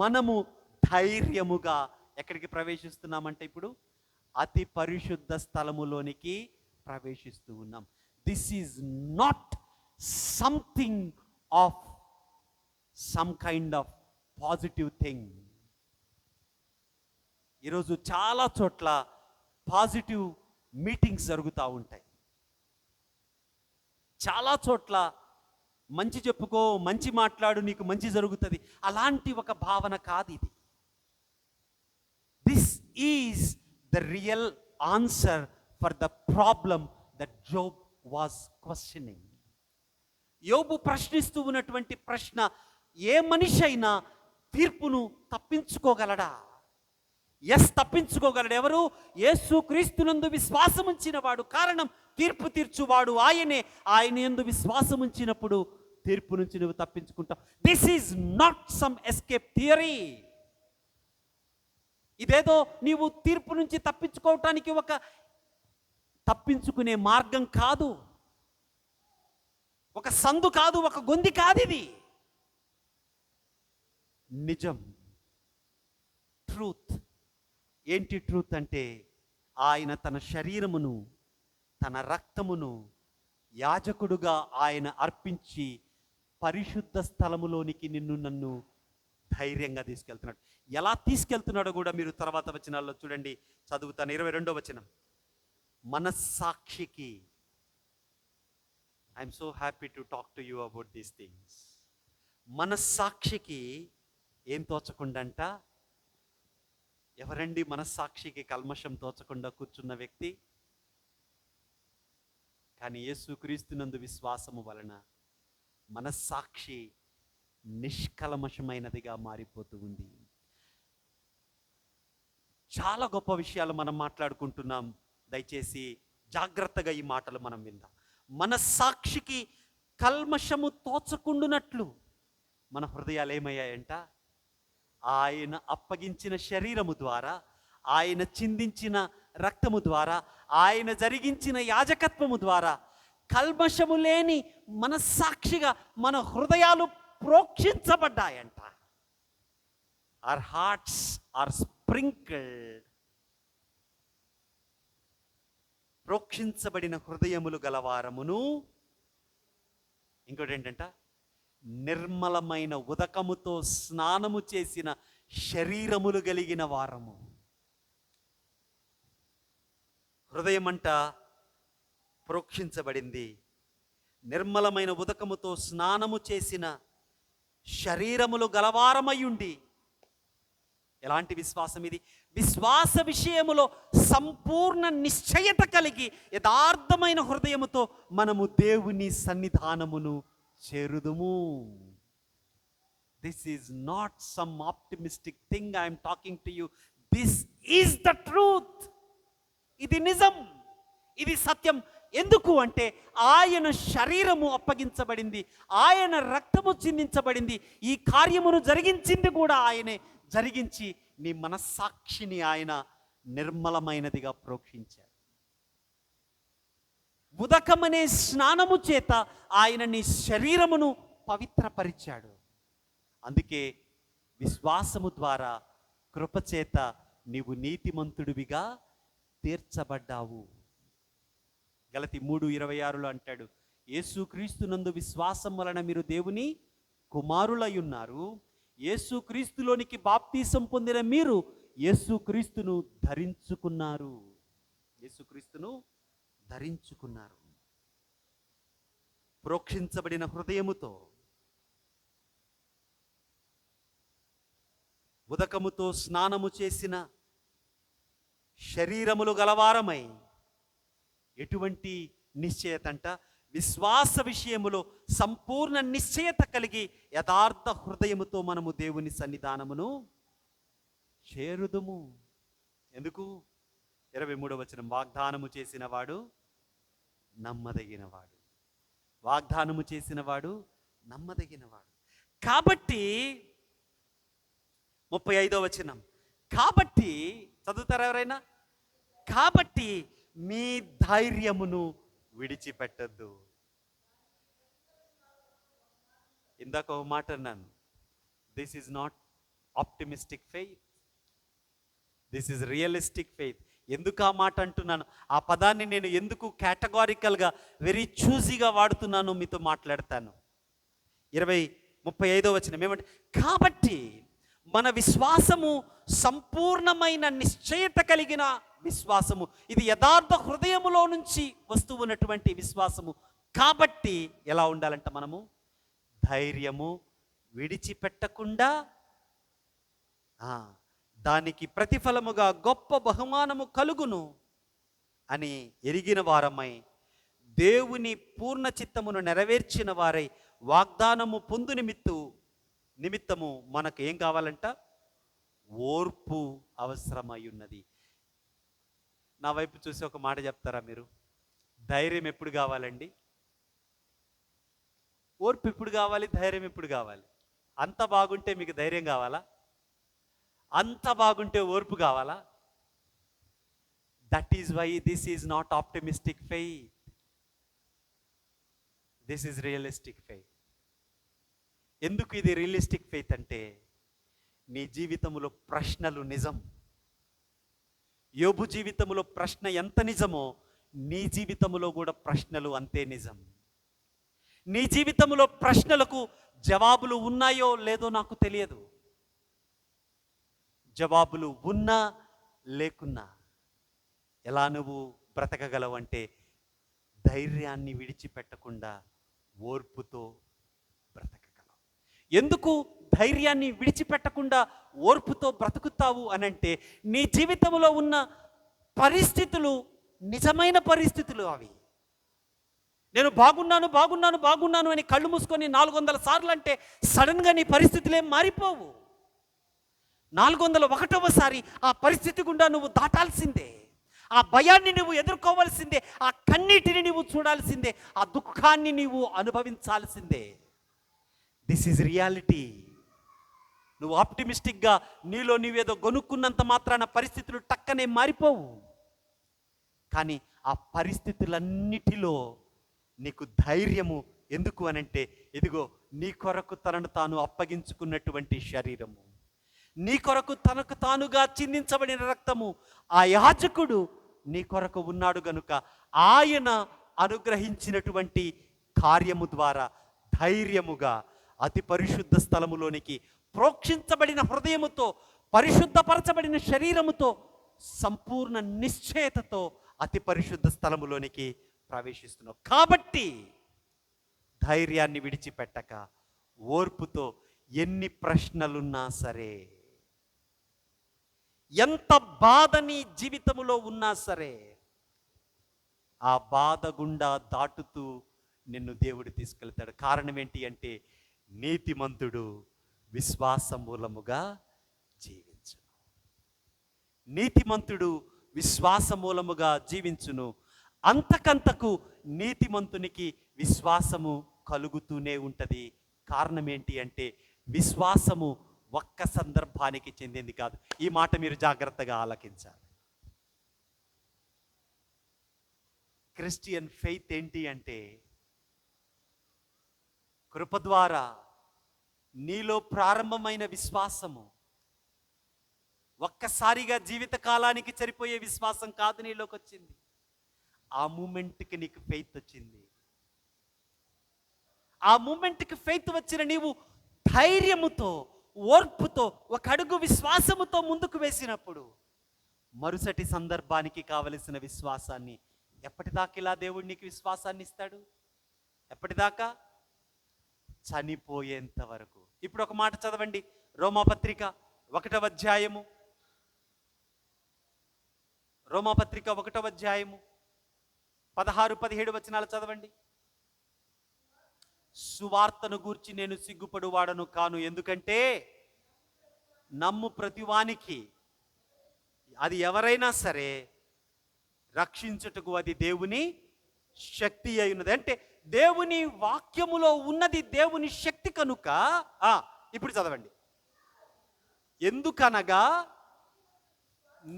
Speaker 1: మనము ధైర్యముగా ఎక్కడికి ప్రవేశిస్తున్నామంటే ఇప్పుడు అతి పరిశుద్ధ స్థలములోనికి ప్రవేశిస్తూ ఉన్నాం. This is not something of some kind of positive thing. ఈరోజు చాలా చోట్ల పాజిటివ్ మీటింగ్స్ జరుగుతూ ఉంటాయి. చాలా చోట్ల మంచి చెప్పుకో, మంచి మాట్లాడు, నీకు మంచి జరుగుతుంది, అలాంటి ఒక భావన కాదు ఇది. This is the real answer for the problem that Job was questioning. యోబు ప్రశ్నిస్తూ ఉన్నటువంటి ప్రశ్న, ఏ మనిషి అయినా తీర్పును తప్పించుకోగలడా? ఎస్, తప్పించుకోగలడు. ఎవరు? యేసు క్రీస్తునందు విశ్వాసం ఉంచిన వాడు. కారణం, తీర్పు తీర్చువాడు ఆయనే. ఆయన యందు విశ్వాసం ఉంచినప్పుడు తీర్పు నుంచి నువ్వు తప్పించుకుంటావు. This is not some escape theory. ఇదేదో నీవు తీర్పు నుంచి తప్పించుకోవటానికి ఒక తప్పించుకునే మార్గం కాదు, ఒక సందు కాదు, ఒక గొంది కాదు. ఇది నిజం, ట్రూత్. ఏంటి ట్రూత్ అంటే, ఆయన తన శరీరమును, తన రక్తమును యాజకుడుగా ఆయన అర్పించి పరిశుద్ధ స్థలములోనికి నిన్ను నన్ను ధైర్యంగా తీసుకెళ్తున్నాడు. ఎలా తీసుకెళ్తున్నాడో కూడా మీరు తర్వాత వచనాల్లో చూడండి. చదువుతాను, 22వ వచనం. మనస్సాక్షికి, I'm so happy to talk to you about these things. మనస్సాక్షికి ఏం తోచకుండంట? ఎవరండి మనస్సాక్షికి కల్మషం తోచకుండా కూర్చున్న వ్యక్తి? కానీ యేసుక్రీస్తునందు విశ్వాసము వలన మనస్సాక్షి నిష్కల్మషమైనదిగా మారిపోతూ ఉంది. చాలా గొప్ప విషయాలు మనం మాట్లాడుకుంటున్నాం. దయచేసి జాగ్రత్తగా ఈ మాటలు మనం విందాం. మనస్సాక్షికి కల్మషము తోచకుండునట్లు మన హృదయాలు ఏమయ్యాయంట? ఆయన అప్పగించిన శరీరము ద్వారా, ఆయన చిందించిన రక్తము ద్వారా, ఆయన జరిగించిన యాజకత్వము ద్వారా కల్మషము లేని మనస్సాక్షిగా మన హృదయాలు ప్రోక్షించబడ్డాయంట. our hearts are sprinkled. ప్రోక్షించబడిన హృదయములు గలవారమును, ఇంకోటి ఏంటంట, నిర్మలమైన ఉదకముతో స్నానము చేసిన శరీరములు కలిగిన వారము. హృదయం అంట ప్రోక్షించబడింది. నిర్మలమైన ఉదకముతో స్నానము చేసిన శరీరములు గలవారమయ్యుండి. ఎలాంటి విశ్వాసం ఇది? విశ్వాస విషయములో సంపూర్ణ నిశ్చయత కలిగి యథార్థమైన హృదయముతో మనము దేవుని సన్నిధానమును చేరుదుము. This is not some optimistic thing I'm talking to you. This is the truth. ఇది నిజం, ఇది సత్యం. ఎందుకు అంటే ఆయన శరీరము అప్పగించబడింది, ఆయన రక్తము చిందించబడింది. ఈ కార్యమును జరిగించింది కూడా ఆయనే. జరిగించి నీ మనస్సాక్షిని ఆయన నిర్మలమైనదిగా ప్రోక్షించాడు. ఉదకమనే స్నానము చేత ఆయన నీ శరీరమును పవిత్రపరిచాడు. అందుకే విశ్వాసము ద్వారా కృపచేత నీవు నీతిమంతుడివిగా తీర్చబడ్డావు. గలతీ 3:26 అంటాడు, యేసుక్రీస్తునందు విశ్వాసం వలన మీరు దేవుని కుమారులై ఉన్నారు. యేసుక్రీస్తులోనికి బాప్తీసం పొందిన మీరు యేసుక్రీస్తును ధరించుకున్నారు. యేసుక్రీస్తును ధరించుకున్నారు. ప్రోక్షించబడిన హృదయముతో, ఉదకముతో స్నానము చేసిన శరీరములు గలవారమై, ఎటువంటి నిశ్చయత అంట? విశ్వాస విషయములో సంపూర్ణ నిశ్చయత కలిగి యథార్థ హృదయముతో మనము దేవుని సన్నిధానమును చేరుదుము. ఎందుకు? 23వ వచనం, వాగ్దానము చేసిన వాడు నమ్మదగినవాడు. వాగ్దానము చేసిన వాడు నమ్మదగినవాడు. కాబట్టి 35వ వచనం, కాబట్టి చదువుతారా ఎవరైనా? కాబట్టి మీ ధైర్యమును విడిచిపెట్టద్దు. ఇందాక ఒక మాట అన్నాను, this is not optimistic faith, this is realistic faith. ఎందుకు ఆ మాట అంటున్నాను? ఆ పదాన్ని నేను ఎందుకు కేటగారికల్గా వెరీ చూజీగా వాడుతున్నానో మీతో మాట్లాడతాను. 35వ వచనం ఏమంటే, కాబట్టి మన విశ్వాసము సంపూర్ణమైన నిశ్చయత కలిగిన విశ్వాసము. ఇది యథార్థ హృదయములో నుంచి వస్తూ ఉన్నటువంటి విశ్వాసము. కాబట్టి ఎలా ఉండాలంట మనము? ధైర్యము విడిచిపెట్టకుండా దానికి ప్రతిఫలముగా గొప్ప బహుమానము కలుగును అని ఎరిగిన వారమై, దేవుని పూర్ణ చిత్తమును నెరవేర్చిన వారై వాగ్దానము పొందు నిమిత్తము మనకు ఏం కావాలంట? ఓర్పు అవసరమై ఉన్నది. నా వైపు చూసి ఒక మాట చెప్తారా మీరు? ధైర్యం ఎప్పుడు కావాలండి? ఓర్పు ఎప్పుడు కావాలి? ధైర్యం ఎప్పుడు కావాలి? అంత బాగుంటే మీకు ధైర్యం కావాలా? అంత బాగుంటే ఓర్పు కావాలా? That is why this is not optimistic faith, this is realistic faith. ఎందుకు ఇది రియలిస్టిక్ ఫెయిత్ అంటే, నీ జీవితంలో ప్రశ్నలు నిజం. యోబు జీవితంలో ప్రశ్న ఎంత నిజమో, నీ జీవితంలో కూడా ప్రశ్నలు అంతే నిజం. నీ జీవితంలో ప్రశ్నలకు జవాబులు ఉన్నాయో లేదో నాకు తెలియదు. జవాబులు ఉన్నా లేకున్నా ఎలా నువ్వు బ్రతకగలవంటే, ధైర్యాన్ని విడిచిపెట్టకుండా ఓర్పుతో బ్రతకగలవు. ఎందుకు ధైర్యాన్ని విడిచిపెట్టకుండా ఓర్పుతో బ్రతుకుతావు అనంటే, నీ జీవితంలో ఉన్న పరిస్థితులు నిజమైన పరిస్థితులు అవి. నేను బాగున్నాను బాగున్నాను బాగున్నాను అని కళ్ళు మూసుకొని 400 సార్లు అంటే సడన్గా నీ పరిస్థితులు ఏం మారిపోవు. 401వ ఆ పరిస్థితి గుండా నువ్వు దాటాల్సిందే. ఆ భయాన్ని నువ్వు ఎదుర్కోవాల్సిందే. ఆ కన్నీటిని నువ్వు చూడాల్సిందే. ఆ దుఃఖాన్ని నీవు అనుభవించాల్సిందే. This is reality. నువ్వు ఆప్టిమిస్టిక్గా నీలో నీవేదో గొనుక్కున్నంత మాత్రాన పరిస్థితులు టక్కనే మారిపోవు. కానీ ఆ పరిస్థితులన్నిటిలో నీకు ధైర్యము ఎందుకు అనంటే, ఇదిగో నీ కొరకు తనను తాను అప్పగించుకున్నటువంటి శరీరము, నీ కొరకు తనకు తానుగా చిందించబడిన రక్తము, ఆ యాజకుడు నీ కొరకు ఉన్నాడు గనుక ఆయన అనుగ్రహించినటువంటి కార్యము ద్వారా ధైర్యముగా అతి పరిశుద్ధ స్థలములోనికి ప్రోక్షించబడిన హృదయముతో, పరిశుద్ధపరచబడిన శరీరముతో, సంపూర్ణ నిశ్చయతతో అతి పరిశుద్ధ స్థలములోనికి ప్రవేశిస్తున్నావు. కాబట్టి ధైర్యాన్ని విడిచిపెట్టక ఓర్పుతో ఎన్ని ప్రశ్నలున్నా సరే, ఎంత బాధ నీ జీవితంలో ఉన్నా సరే, ఆ బాధ గుండా దాటుతూ నిన్ను దేవుడు తీసుకెళ్తాడు. కారణం ఏంటి అంటే, నీతిమంతుడు విశ్వాస మూలముగా జీవించును. నీతిమంతుడు విశ్వాస మూలముగా జీవించును. అంతకంతకు నీతిమంతునికి విశ్వాసము కలుగుతూనే ఉంటుంది. కారణం ఏంటి అంటే, విశ్వాసము ఒక్క సందర్భానికి చెందింది కాదు. ఈ మాట మీరు జాగ్రత్తగా ఆలకించాలి. క్రిస్టియన్ ఫెయిత్ ఏంటి అంటే, కృప ద్వారా నీలో ప్రారంభమైన విశ్వాసము ఒక్కసారిగా జీవిత కాలానికి సరిపోయే విశ్వాసం కాదు. నీలోకి వచ్చింది, ఆ మూమెంట్కి నీకు ఫెయిత్ వచ్చింది. ఆ మూమెంట్కి ఫెయిత్ వచ్చిన నీవు ధైర్యముతో, ఓర్పుతో, ఒక అడుగు విశ్వాసముతో ముందుకు వేసినప్పుడు, మరుసటి సందర్భానికి కావలసిన విశ్వాసాన్ని ఎప్పటిదాకా ఇలా దేవుడు నీకు విశ్వాసాన్ని ఇస్తాడు? ఎప్పటిదాకా? చనిపోయేంత వరకు. ఇప్పుడు ఒక మాట చదవండి, రోమాపత్రిక 1వ అధ్యాయము, రోమాపత్రిక 1వ అధ్యాయము 16-17 వచనాలు చదవండి. సువార్తను గూర్చి నేను సిగ్గుపడువాడను కాను, ఎందుకంటే నమ్ము ప్రతివానికి, అది ఎవరైనా సరే, రక్షించుటకు అది దేవుని శక్తి అయినది. అంటే దేవుని వాక్యములో ఉన్నది దేవుని శక్తి కనుక. ఇప్పుడు చదవండి. ఎందుకనగా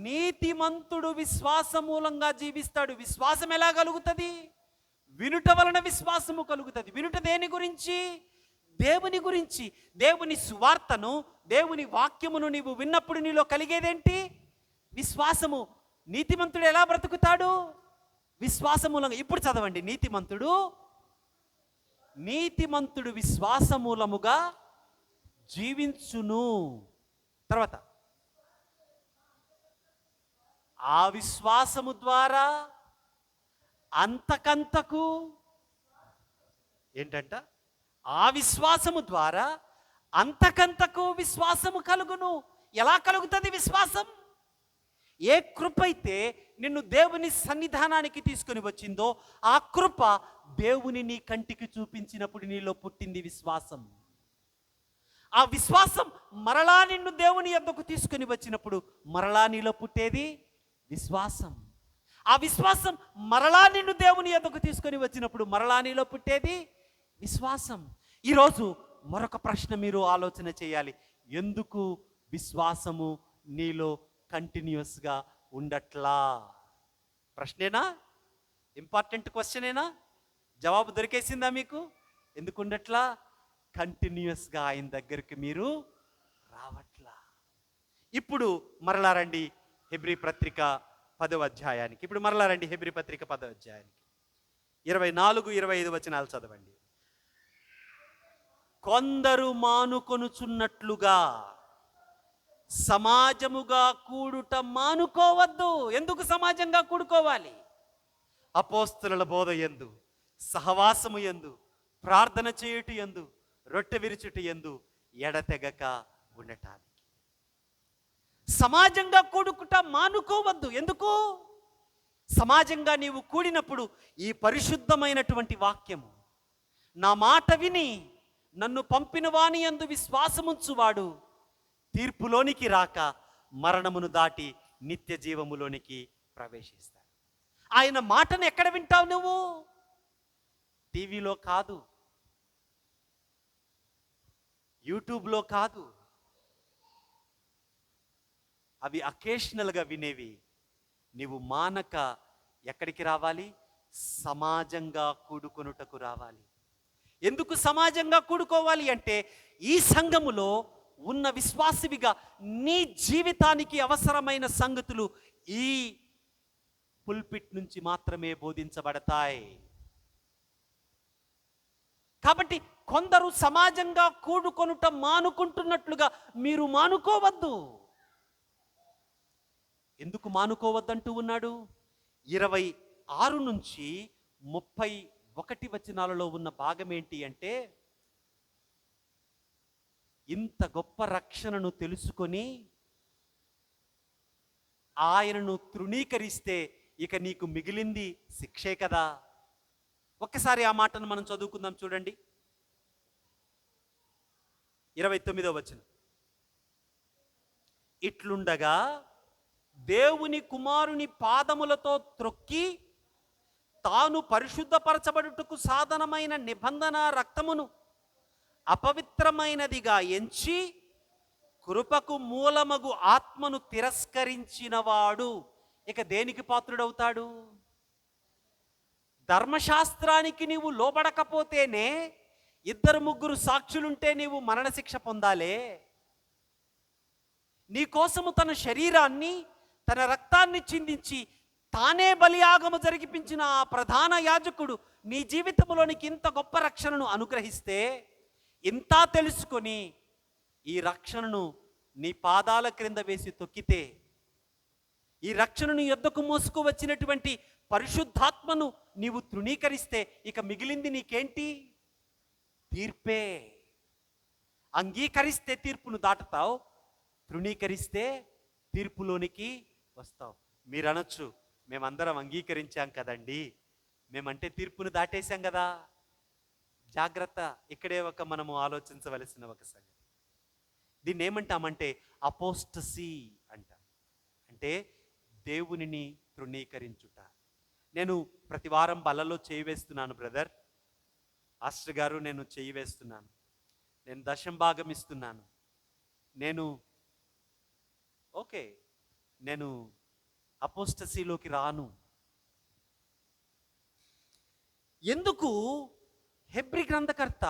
Speaker 1: నీతిమంతుడు విశ్వాస మూలంగా జీవిస్తాడు. విశ్వాసం ఎలా కలుగుతుంది? వినుట వలన విశ్వాసము కలుగుతుంది. వినుట దేని గురించి? దేవుని గురించి. దేవుని సువార్తను, దేవుని వాక్యమును నీవు విన్నప్పుడు నీలో కలిగేదేంటి? విశ్వాసము. నీతిమంతుడు ఎలా బ్రతుకుతాడు? విశ్వాస మూలంగా. ఇప్పుడు చదవండి. నీతిమంతుడు విశ్వాస మూలముగా జీవించును. తర్వాత ఆ విశ్వాసము ద్వారా అంతకంతకు ఏంటంట, ఆ విశ్వాసము ద్వారా అంతకంతకు విశ్వాసము కలుగును. ఎలా కలుగుతుంది విశ్వాసం? ఏ కృప అయితే నిన్ను దేవుని సన్నిధానానికి తీసుకొని వచ్చిందో ఆ కృప దేవుని నీ కంటికి చూపించినప్పుడు నీలో పుట్టింది విశ్వాసం. ఆ విశ్వాసం మరలా నిన్ను దేవుని యొద్దకు తీసుకొని వచ్చినప్పుడు మరలా నీలో పుట్టేది విశ్వాసం. ఆ విశ్వాసం మరలా నిన్ను దేవుని యొద్దకు తీసుకొని వచ్చినప్పుడు మరలా నీలో పుట్టేది విశ్వాసం. ఈరోజు మరొక ప్రశ్న మీరు ఆలోచన చేయాలి. ఎందుకు విశ్వాసము నీలో కంటిన్యూస్గా ఉండట్లా? ప్రశ్నేనా? ఇంపార్టెంట్ క్వశ్చనేనా? జవాబు దొరికేసిందా మీకు? ఎందుకు ఉండట్లా? కంటిన్యూస్గా ఆయన దగ్గరికి మీరు రావట్లా. ఇప్పుడు మరలా రండి హెబ్రీ పత్రిక 10వ అధ్యాయానికి. ఇప్పుడు మరలా రండి హెబ్రీ పత్రిక 10వ అధ్యాయానికి. 24-25 వచనాలు చదవండి. కొందరు మానుకొనుచున్నట్లుగా సమాజముగా కూడుట మానుకోవద్దు. ఎందుకు సమాజంగా కూడుకోవాలి? అపోస్తలుల బోధ యందు, సహవాసము యందు, ప్రార్థన చేయుట యందు, రొట్టె విరుచుట యందు ఎడతెగక ఉండటానికి. సమాజంగా కూడుకుట మానుకోవద్దు. ఎందుకు? సమాజంగా నీవు కూడినప్పుడు ఈ పరిశుద్ధమైనటువంటి వాక్యము, నా మాట విని నన్ను పంపిన వాని యందు విశ్వాసముంచువాడు తీర్పులోనికి రాక మరణమును దాటి నిత్య జీవములోనికి ప్రవేశిస్తాడు. ఆయన మాటను ఎక్కడ వింటావు నువ్వు? టీవీలో కాదు, యూట్యూబ్లో కాదు, అవి అకేషనల్గా వినేవి. నీవు మానక ఎక్కడికి రావాలి? సమాజంగా కూడుకొనుటకు రావాలి. ఎందుకు సమాజంగా కూడుకోవాలి అంటే ఈ సంఘములో ఉన్న విశ్వాసివిగా నీ జీవితానికి అవసరమైన సంగతులు ఈ పుల్పిట్ నుంచి మాత్రమే బోధించబడతాయి. కాబట్టి కొందరు సమాజంగా కూడుకొనుట మానుకుంటున్నట్లుగా మీరు మానుకోవద్దు. ఎందుకు మానుకోవద్దంటూ ఉన్నాడు? 26 నుంచి 31 వచనాలలో ఉన్న భాగం ఏంటి అంటే, ఇంత గొప్ప రక్షణను తెలుసుకొని ఆయనను తృణీకరిస్తే ఇక నీకు మిగిలింది శిక్షే కదా. ఒక్కసారి ఆ మాటను మనం చదువుకుందాం. చూడండి 29వ వచనం. ఇట్లుండగా దేవుని కుమారుని పాదములతో త్రొక్కి తాను పరిశుద్ధపరచబడుటకు సాధనమైన నిబంధన రక్తమును అపవిత్రమైనదిగా ఎంచి కృపకు మూలమగు ఆత్మను తిరస్కరించినవాడు ఇక దేనికి పాత్రుడవుతాడు? ధర్మశాస్త్రానికి నీవు లోబడకపోతేనే 2-3 సాక్షులుంటే నీవు మరణశిక్ష పొందాలే. నీ కోసము తన శరీరాన్ని, తన రక్తాన్ని చిందించి తానే బలియాగము జరిగిపించిన ఆ ప్రధాన యాజకుడు నీ జీవితంలోనికి ఇంత గొప్ప రక్షణను అనుగ్రహిస్తే, ఇంత తెలుసుకొని ఈ రక్షణను నీ పాదాల క్రింద వేసి తొక్కితే, ఈ రక్షణను యొద్దకు మోసుకు వచ్చినటువంటి పరిశుద్ధాత్మను నీవు తృణీకరిస్తే ఇక మిగిలింది నీకేంటి? తీర్పే. అంగీకరిస్తే తీర్పును దాటుతావు, తృణీకరిస్తే తీర్పులోనికి వస్తావు. మీరు అనొచ్చు, మేమందరం అంగీకరించాం కదండి, మేమంటే తీర్పును దాటేశాం కదా. జాగ్రత్త, ఇక్కడే మనము ఆలోచించవలసిన ఒక సంగతి. దీన్ని ఏమంటామంటే అపోస్టసీ అంటాం. అంటే దేవునిని తృణీకరించుట. నేను ప్రతి వారం బల్లలో చేయి వేస్తున్నాను బ్రదర్, ఆస్టర్ గారు, నేను చేయి వేస్తున్నాను, నేను దశంభాగం ఇస్తున్నాను, నేను అపోస్టసీలోకి రాను. ఎందుకు హెబ్రీ గ్రంథకర్త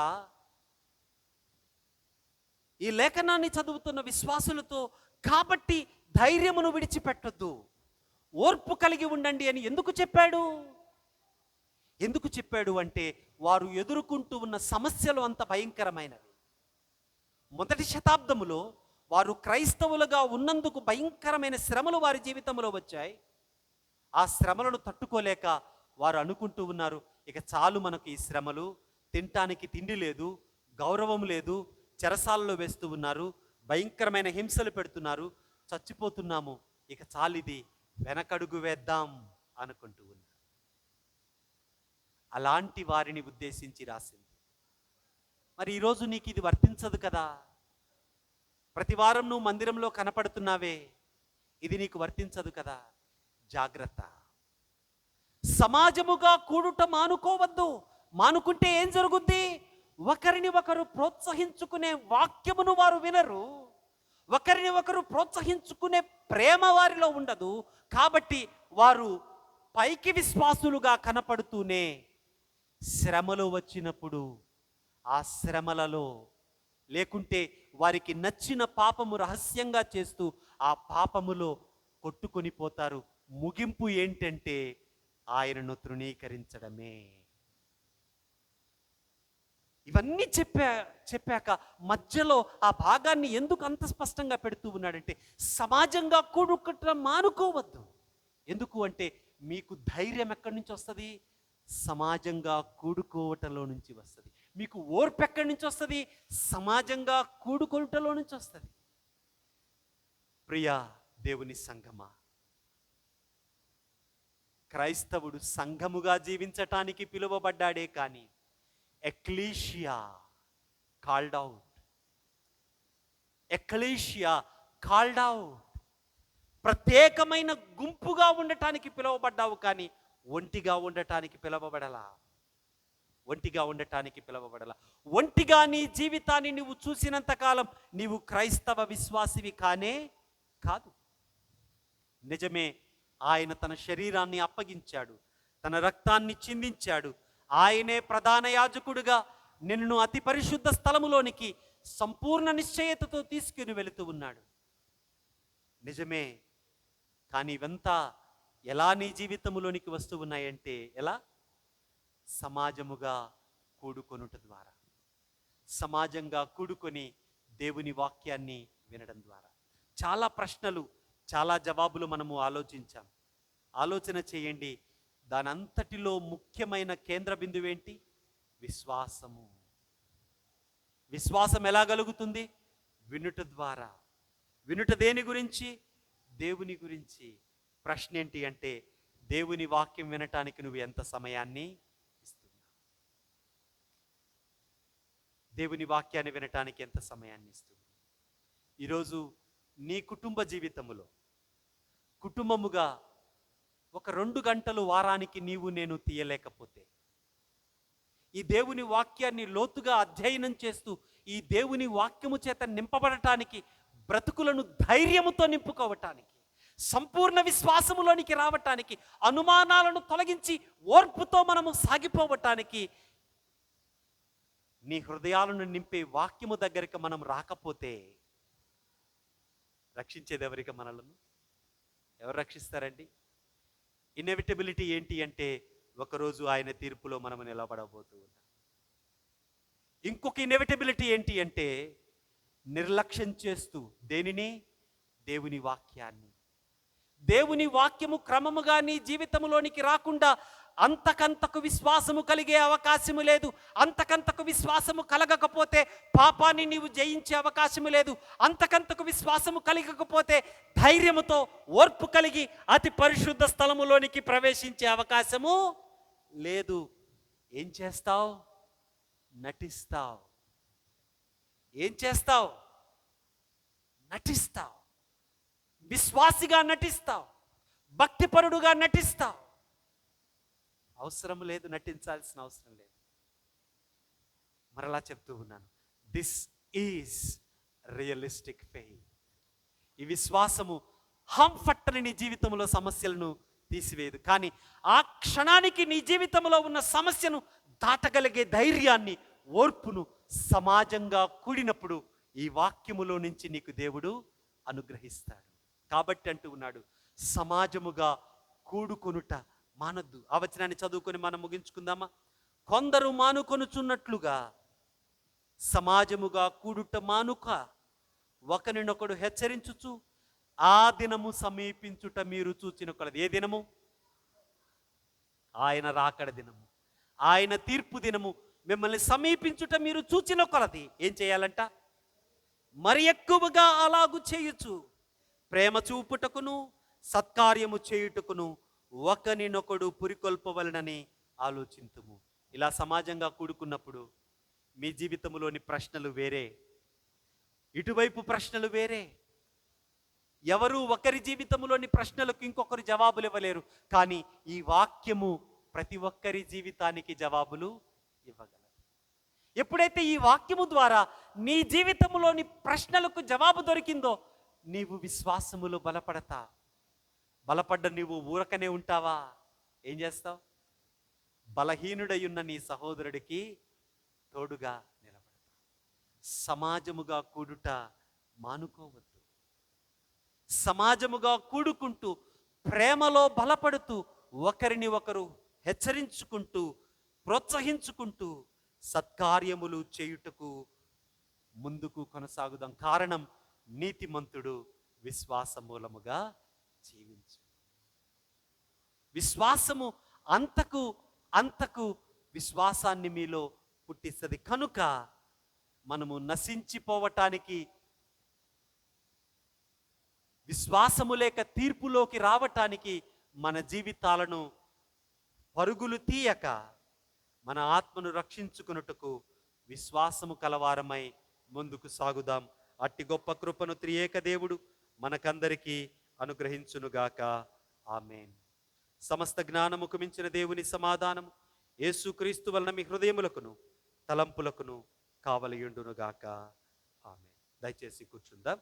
Speaker 1: ఈ లేఖనాన్ని చదువుతున్న విశ్వాసులతో కాబట్టి ధైర్యమును విడిచిపెట్టొద్దు, ఓర్పు కలిగి ఉండండి అని ఎందుకు చెప్పాడు? ఎందుకు చెప్పాడు అంటే వారు ఎదుర్కొంటూ ఉన్న సమస్యలు అంత భయంకరమైనవి. మొదటి శతాబ్దములో వారు క్రైస్తవులుగా ఉన్నందుకు భయంకరమైన శ్రమలు వారి జీవితంలో వచ్చాయి. ఆ శ్రమలను తట్టుకోలేక వారు అనుకుంటూ ఉన్నారు, ఇక చాలు మనకు ఈ శ్రమలు, తినటానికి తిండి లేదు, గౌరవం లేదు, చెరసాలలో వేస్తూ ఉన్నారు, భయంకరమైన హింసలు పెడుతున్నారు, చచ్చిపోతున్నాము, ఇక చాలిది, వెనకడుగు వేద్దాం అనుకుంటూ ఉన్నారు. అలాంటి వారిని ఉద్దేశించి రాసింది. మరి ఈరోజు నీకు ఇది వర్తించదు కదా. ప్రతి వారం నువ్వు మందిరంలో కనపడుతున్నావే, ఇది నీకు వర్తించదు కదా. జాగ్రత్త. సమాజముగా కూడుట మానుకోవద్దు. మానుకుంటే ఏం జరుగుద్ది? ఒకరిని ఒకరు ప్రోత్సహించుకునే వాక్యమును వారు వినరు. ఒకరిని ఒకరు ప్రోత్సహించుకునే ప్రేమ వారిలో ఉండదు. కాబట్టి వారు పైకి విశ్వాసులుగా కనపడుతూనే శ్రమలు వచ్చినప్పుడు ఆ శ్రమలలో, లేకుంటే వారికి నచ్చిన పాపము రహస్యంగా చేస్తూ ఆ పాపములో కొట్టుకొని పోతారు. ముగింపు ఏంటంటే ఆయనను తృణీకరించడమే. ఇవన్నీ చెప్పాక మధ్యలో ఆ భాగాన్ని ఎందుకు అంత స్పష్టంగా పెడుతూ ఉన్నాడంటే, సమాజంగా కూడుకోవటం మానుకోవద్దు. ఎందుకు అంటే మీకు ధైర్యం ఎక్కడి నుంచి వస్తుంది? సమాజంగా కూడుకోవటంలో నుంచి వస్తుంది. మీకు ఓర్పు ఎక్కడి నుంచి వస్తుంది? సమాజంగా కూడుకోవటంలో నుంచి వస్తుంది. ప్రియా దేవుని సంఘమా, క్రైస్తవుడు సంఘముగా జీవించటానికి పిలువబడ్డాడే కానీ ecclesia called out. Ecclesia called out. ప్రత్యేకమైన గుంపుగా ఉండటానికి పిలువబడ్డావు కానీ ఒంటిగా ఉండటానికి పిలువబడలా. ఒంటిగా ఉండటానికి పిలువబడలా. ఒంటిగా నీ జీవితాన్ని నువ్వు చూసినంతకాలం నీవు క్రైస్తవ విశ్వాసివి కానే కాదు. నిజమే, ఆయన తన శరీరాన్ని అప్పగించాడు, తన రక్తాన్ని చిందించాడు. ఆయనే ప్రధాన యాజకుడుగా నిన్ను అతి పరిశుద్ధ స్థలములోనికి సంపూర్ణ నిశ్చయతతో తీసుకుని వెళుతూ ఉన్నాడు. నిజమే, కానీ ఇవంతా ఎలా నీ జీవితంలోనికి వస్తూ ఉన్నాయంటే ఎలా? సమాజముగా కూడుకొనుట ద్వారా. సమాజంగా కూడుకొని దేవుని వాక్యాన్ని వినడం ద్వారా. చాలా ప్రశ్నలు, చాలా జవాబులు మనము ఆలోచించాం. ఆలోచన చేయండి, దానంతటిలో ముఖ్యమైన కేంద్ర బిందువు ఏంటి? విశ్వాసము. విశ్వాసం ఎలా కలుగుతుంది? వినుట ద్వారా. వినుట దేని గురించి? దేవుని గురించి. ప్రశ్న ఏంటి అంటే, దేవుని వాక్యం వినటానికి నువ్వు ఎంత సమయాన్ని ఇస్తున్నావు? దేవుని వాక్యాన్ని వినటానికి ఎంత సమయాన్ని ఇస్తున్నావు? ఈరోజు నీ కుటుంబ జీవితములో కుటుంబముగా ఒక 2 గంటలు వారానికి నీవు నేను తీయలేకపోతే, ఈ దేవుని వాక్యాన్ని లోతుగా అధ్యయనం చేస్తూ ఈ దేవుని వాక్యము చేత నింపబడటానికి, బ్రతుకులను ధైర్యముతో నింపుకోవటానికి, సంపూర్ణ విశ్వాసములోనికి రావటానికి, అనుమానాలను తొలగించి ఓర్పుతో మనము సాగిపోవటానికి, నీ హృదయాలను నింపే వాక్యము దగ్గరికి మనం రాకపోతే రక్షించేది ఎవరికి? మనలను ఎవరు రక్షిస్తారండి? ఇన్ఎవిటబిలిటీ ఏంటి అంటే, ఒకరోజు ఆయన తీర్పులో మనం నిలబడబోతూ ఉన్నాం. ఇంకొక ఇన్ఎవిటబిలిటీ ఏంటి అంటే, నిర్లక్ష్యం చేస్తూ దేనిని? దేవుని వాక్యాన్ని. దేవుని వాక్యము క్రమముగా నీ జీవితంలోనికి రాకుండా అంతకంతకు విశ్వాసము కలిగే అవకాశము లేదు. అంతకంతకు విశ్వాసము కలగకపోతే పాపాన్ని నీవు జయించే అవకాశము లేదు. అంతకంతకు విశ్వాసము కలగకపోతే ధైర్యముతో ఓర్పు కలిగి అతి పరిశుద్ధ స్థలములోనికి ప్రవేశించే అవకాశము లేదు. ఏం చేస్తావు? నటిస్తావు. ఏం చేస్తావు? నటిస్తావు. విశ్వాసిగా నటిస్తావు, భక్తిపరుడుగా నటిస్తావు. అవసరం లేదు, నటించాల్సిన అవసరం లేదు. మరలా చెప్తూ ఉన్నాను, దిస్ ఈజ్ రియలిస్టిక్ ఫెయిత్. ఈ విశ్వాసము హంఫట్టని నీ జీవితంలో సమస్యలను తీసివేయదు, కానీ ఆ క్షణానికి నీ జీవితంలో ఉన్న సమస్యను దాటగలిగే ధైర్యాన్ని, ఓర్పును సమాజంగా కూడినప్పుడు ఈ వాక్యములో నుంచి నీకు దేవుడు అనుగ్రహిస్తాడు. కాబట్టి అంటూ ఉన్నాడు, సమాజముగా కూడుకొనుట మానద్దు. ఆ వచనాన్ని చదువుకొని మనం ముగించుకుందామా? కొందరు మానుకొనుచున్నట్లుగా సమాజముగా కూడుట మానుక ఒకరినొకడు హెచ్చరించుచు ఆ దినము సమీపించుట మీరు చూచిన కొలది. ఏ దినము? ఆయన రాకడ దినము, ఆయన తీర్పు దినము మిమ్మల్ని సమీపించుట మీరు చూచిన కొలది ఏం చేయాలంట? మరి ఎక్కువగా అలాగు చేయుచు ప్రేమ చూపుటకును సత్కార్యము చేయుటకును ఒకరినొకడు పురికొల్పవలనని ఆలోచింతుము. ఇలా సమాజంగా కూడుకున్నప్పుడు మీ జీవితంలోని ప్రశ్నలు వేరే, ఇటువైపు ప్రశ్నలు వేరే. ఎవరు ఒకరి జీవితంలోని ప్రశ్నలకు ఇంకొకరు జవాబులు ఇవ్వలేరు. కానీ ఈ వాక్యము ప్రతి ఒక్కరి జీవితానికి జవాబులు ఇవ్వగలదు. ఎప్పుడైతే ఈ వాక్యము ద్వారా నీ జీవితంలోని ప్రశ్నలకు జవాబు దొరికిందో నీవు విశ్వాసములో బలపడతా. బలపడ్డ నీవు ఊరకనే ఉంటావా? ఏం చేస్తావు? బలహీనుడై ఉన్న నీ సహోదరుడికి తోడుగా నిలబడతా. సమాజముగా కూడుట మానుకోవద్దు. సమాజముగా కూడుకుంటూ ప్రేమలో బలపడుతూ ఒకరిని ఒకరు హెచ్చరించుకుంటూ ప్రోత్సహించుకుంటూ సత్కార్యములు చేయుటకు ముందుకు కొనసాగుదాం. కారణం, నీతిమంతుడు విశ్వాస మూలముగా జీవించు. విశ్వాసము అంతకు అంతకు విశ్వాసాన్ని మీలో పుట్టిస్తుంది. కనుక మనము నశించిపోవటానికి, విశ్వాసము లేక తీర్పులోకి రావటానికి మన జీవితాలను పరుగులు తీయక మన ఆత్మను రక్షించుకొనుటకు విశ్వాసము కలవారమై ముందుకు సాగుదాం. అట్టి గొప్ప కృపను త్రియేక దేవుడు మనకందరికీ అనుగ్రహించునుగాక. ఆమేన్. సమస్త జ్ఞానముకు మించిన దేవుని సమాధానము యేసుక్రీస్తు వలన మీ హృదయములకును తలంపులకును కావలియుండునుగాక. ఆమేన్. దయచేసి కూర్చుందాం.